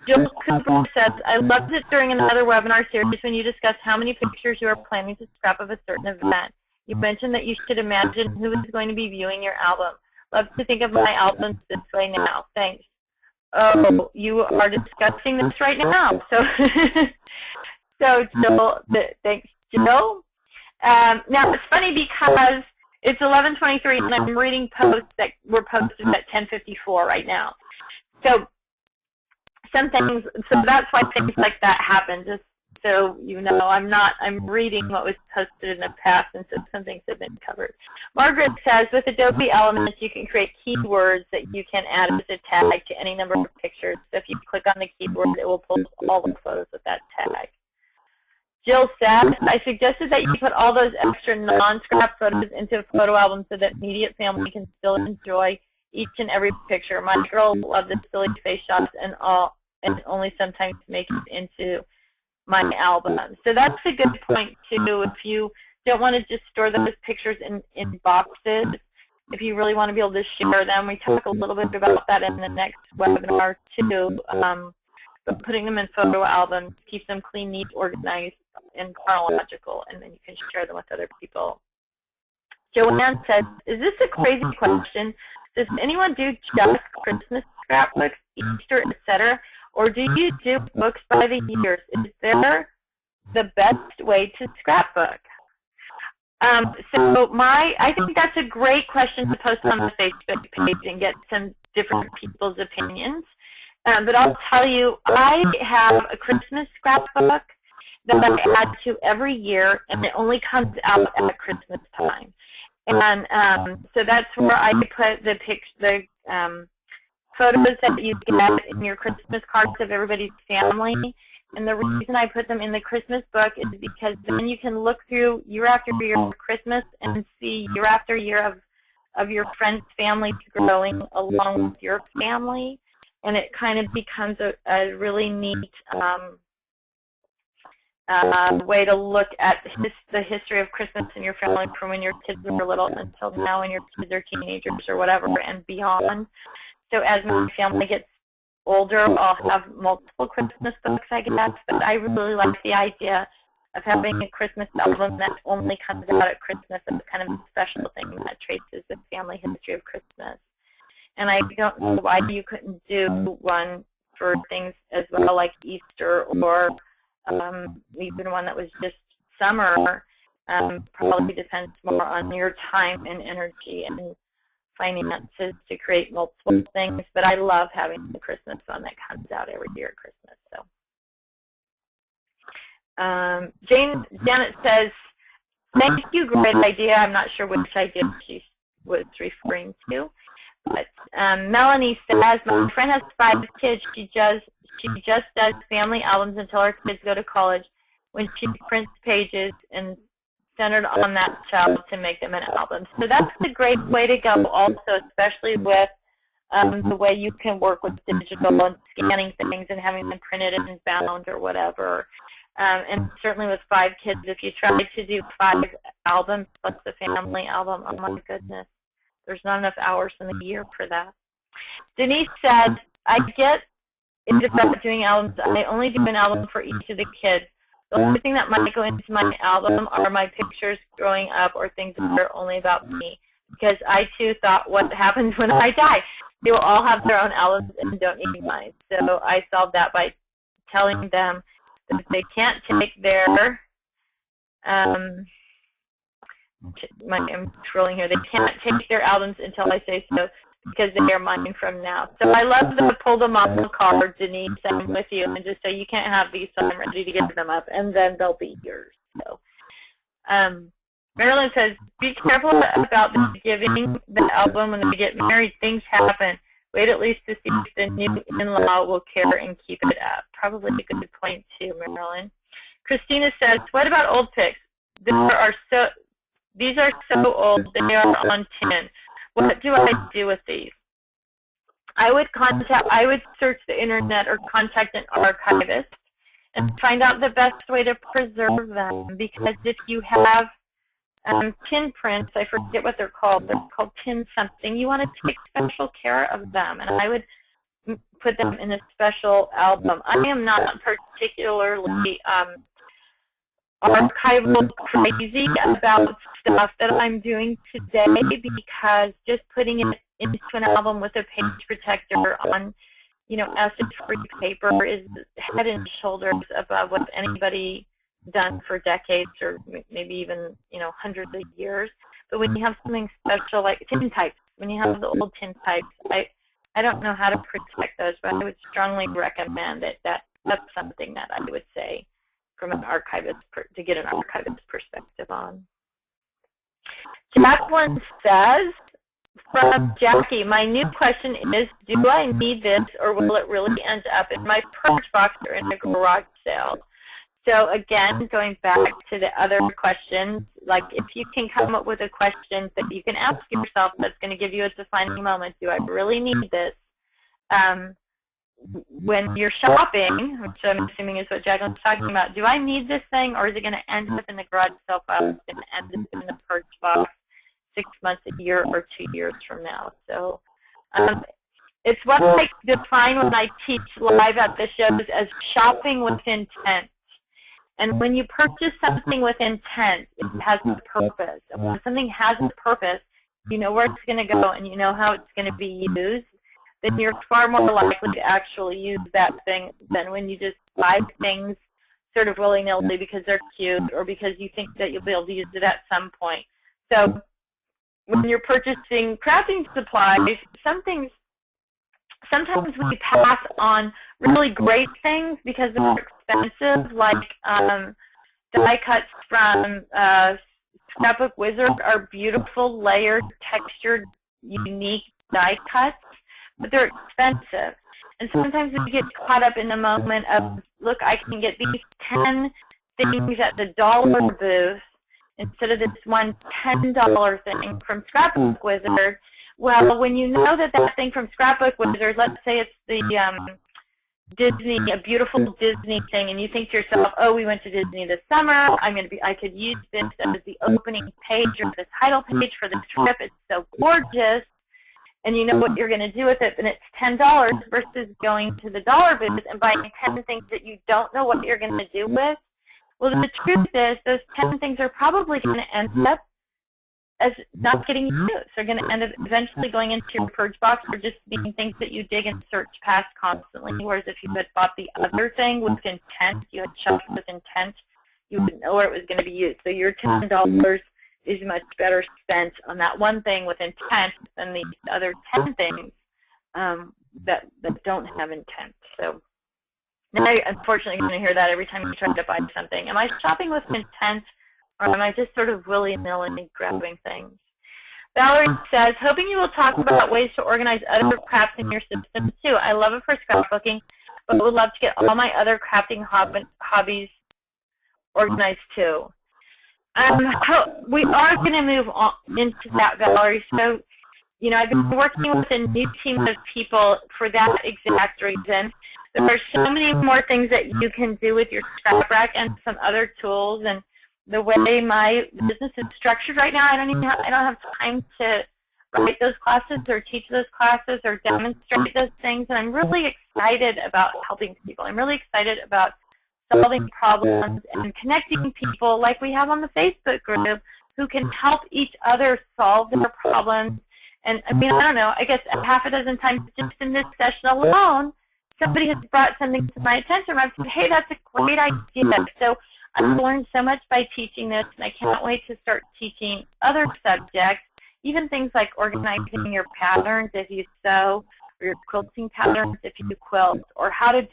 Jill Cooper says, I loved it during another webinar series when you discussed how many pictures you are planning to scrap of a certain event. You mentioned that you should imagine who is going to be viewing your album. Love to think of my albums this way now. Thanks. Oh, you are discussing this right now. So, so Jill, thanks, Jill. Now, it's funny because It's 11:23, and I'm reading posts that were posted at 10:54 right now. So some things, so that's why things like that happen. Just so you know, I'm reading what was posted in the past, and so some things have been covered. Margaret says, with Adobe Elements, you can create keywords that you can add as a tag to any number of pictures. So if you click on the keyword, it will pull all the photos with that tag. Jill says, I suggested that you put all those extra non-scrap photos into a photo album so that immediate family can still enjoy each and every picture. My girls love the silly face shots and only sometimes make it into my album. So that's a good point, too. If you don't want to just store those pictures in boxes, if you really want to be able to share them, we talk a little bit about that in the next webinar, too. But putting them in photo albums keeps them clean, neat, organized, and chronological, and then you can share them with other people. Joanne says, is this a crazy question? Does anyone do just Christmas scrapbooks, Easter, etc., or do you do books by the years? Is there the best way to scrapbook? I think that's a great question to post on the Facebook page and get some different people's opinions. But I'll tell you, I have a Christmas scrapbook that I add to every year, and it only comes out at Christmas time. And so that's where I put the photos that you get in your Christmas cards of everybody's family. And the reason I put them in the Christmas book is because then you can look through year after year of Christmas and see year after year of your friends' families growing along with your family. And it kind of becomes a really neat way to look at the history of Christmas in your family from when your kids were little until now when your kids are teenagers or whatever and beyond. So as my family gets older, I'll have multiple Christmas books, I guess, but I really like the idea of having a Christmas album that only comes out at Christmas. It's kind of a special thing that traces the family history of Christmas. And I don't know why you couldn't do one for things as well like Easter or even one that was just summer. Probably depends more on your time and energy and finances to create multiple things. But I love having the Christmas one that comes out every year at Christmas. So Janet says, thank you, great idea. I'm not sure which idea she was referring to. But Melanie says, my friend has 5 kids. She just does family albums until her kids go to college when she prints pages and centered on that child to make them an album. So that's a great way to go also, especially with the way you can work with digital and scanning things and having them printed and bound or whatever. And certainly with 5 kids, if you try to do 5 albums plus the family album, oh my goodness, there's not enough hours in the year for that. Denise said, I get it about doing albums. I only do an album for each of the kids. The only thing that might go into my album are my pictures growing up or things that are only about me. Because I, too, thought what happens when I die. They will all have their own albums and don't need mine. So I solved that by telling them that they can't take their I'm scrolling here. They can't take their albums until I say so because they are mine from now. So I love the pull them off the card, Denise. I'm with you, and just say you can't have these, so I'm ready to give them up, and then they'll be yours. So Marilyn says, be careful about the giving the album when they get married. Things happen. Wait at least to see if the new in-law will care and keep it up. Probably a good point too, Marilyn. Christina says, what about old pics? These are so old, they are on tin. What do I do with these? I would search the internet or contact an archivist and find out the best way to preserve them. Because if you have tin prints, I forget what they're called tin something, you want to take special care of them. And I would put them in a special album. I am not particularly archival crazy about stuff that I'm doing today because just putting it into an album with a page protector on, acid-free paper is head and shoulders above what anybody done for decades or maybe even, hundreds of years. But when you have something special like tin types, when you have the old tin types, I don't know how to protect those, but I would strongly recommend it. That's something that I would say from an archivist to get an archivist perspective on. Jacqueline says, from Jackie, my new question is, do I need this or will it really end up in my purge box or in a garage sale? So again, going back to the other questions, like if you can come up with a question that you can ask yourself that's going to give you a defining moment, do I really need this? When you're shopping, which I'm assuming is what Jacqueline's talking about, do I need this thing or is it going to end up in the garage sale file? It's going to end up in the purge box 6 months, a year, or 2 years from now. So it's what I define when I teach live at the shows as shopping with intent. And when you purchase something with intent, it has a purpose. And when something has a purpose, you know where it's going to go and you know how it's going to be used, then you're far more likely to actually use that thing than when you just buy things sort of willy-nilly because they're cute or because you think that you'll be able to use it at some point. So when you're purchasing crafting supplies, sometimes we pass on really great things because they're expensive, like die cuts from Scrapbook Wizard are beautiful, layered, textured, unique die cuts, but they're expensive. And sometimes we get caught up in the moment of, look, I can get these 10 things at the dollar booth instead of this one $10 thing from Scrapbook Wizard. Well, when you know that thing from Scrapbook Wizard, let's say it's the Disney, a beautiful Disney thing, and you think to yourself, oh, we went to Disney this summer, I could use this as the opening page or the title page for the trip, it's so gorgeous, and you know what you're going to do with it, and it's $10 versus going to the dollar booth and buying 10 things that you don't know what you're going to do with. Well, the truth is those 10 things are probably going to end up as not getting used. They're going to end up eventually going into your purge box or just being things that you dig and search past constantly, whereas if you had bought the other thing with intent, you had shopped with intent, you would know where it was going to be used. So your $10 is much better spent on that one thing with intent than the other 10 things that don't have intent. So now you're unfortunately going to hear that every time you try to buy something. Am I shopping with intent, or am I just sort of willy-nilly grabbing things? Valerie says, hoping you will talk about ways to organize other crafts in your system too. I love it for scrapbooking, but would love to get all my other crafting hobbies organized too. We are going to move on into that, Valerie. So, I've been working with a new team of people for that exact reason. There are so many more things that you can do with your scrap rack and some other tools. And the way my business is structured right now, I don't have time to write those classes or teach those classes or demonstrate those things. And I'm really excited about helping people. I'm really excited about solving problems and connecting people like we have on the Facebook group who can help each other solve their problems. And I don't know, I guess a half a dozen times just in this session alone, somebody has brought something to my attention. I've said, hey, that's a great idea. So I've learned so much by teaching this, and I can't wait to start teaching other subjects, even things like organizing your patterns if you sew, or your quilting patterns if you quilt, or how to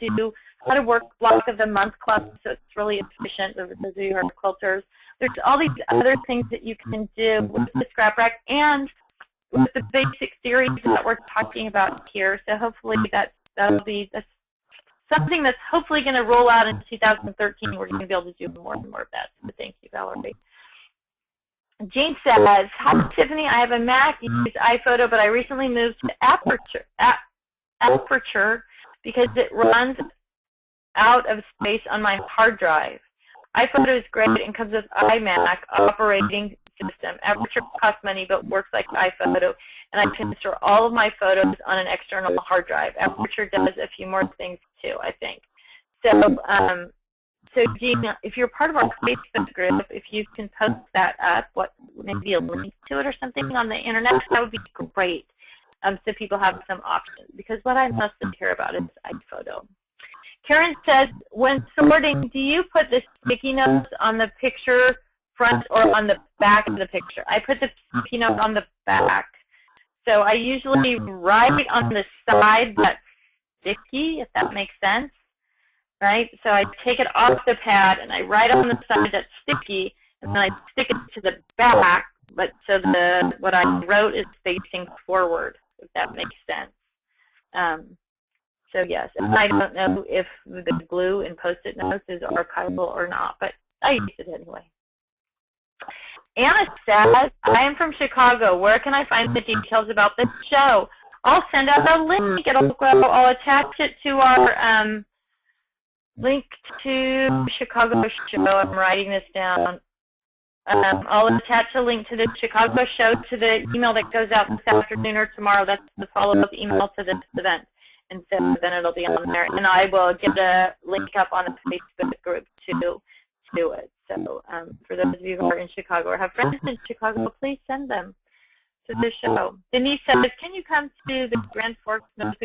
work block of the month club so it's really efficient for those of you who are quilters. There's all these other things that you can do with the scrap rack and with the basic theories that we're talking about here. So hopefully that's something that's hopefully going to roll out in 2013. We're going to be able to do more and more of that. So thank you, Valerie. Jean says, hi, Tiffany. I have a Mac. I use iPhoto, but I recently moved to Aperture because it runs out of space on my hard drive. iPhoto is great and comes with iMac operating system. Aperture costs money but works like iPhoto, and I can store all of my photos on an external hard drive. Aperture does a few more things too, I think. So, Jean, if you're part of our Facebook group, if you can post that up, maybe a link to it or something on the internet, that would be great. So people have some options, because what I mostly hear about is iPhoto. Karen says, when sorting, do you put the sticky notes on the picture front or on the back of the picture? I put the sticky note on the back. So I usually write on the side that's sticky, if that makes sense, right? So I take it off the pad and I write on the side that's sticky, and then I stick it to the back, but so what I wrote is facing forward, if that makes sense. So yes, I don't know if the glue in Post-it notes is archival or not, but I use it anyway. Anna says, I am from Chicago. Where can I find the details about the show? I'll send out a link. I'll attach it to our link to Chicago show. I'm writing this down. I'll attach a link to the Chicago show to the email that goes out this afternoon or tomorrow. That's the follow-up email to this event. And so then it'll be on there. And I will get a link up on the Facebook group to it. So for those of you who are in Chicago or have friends in Chicago, please send them to the show. Denise says, can you come to the Grand Forks, North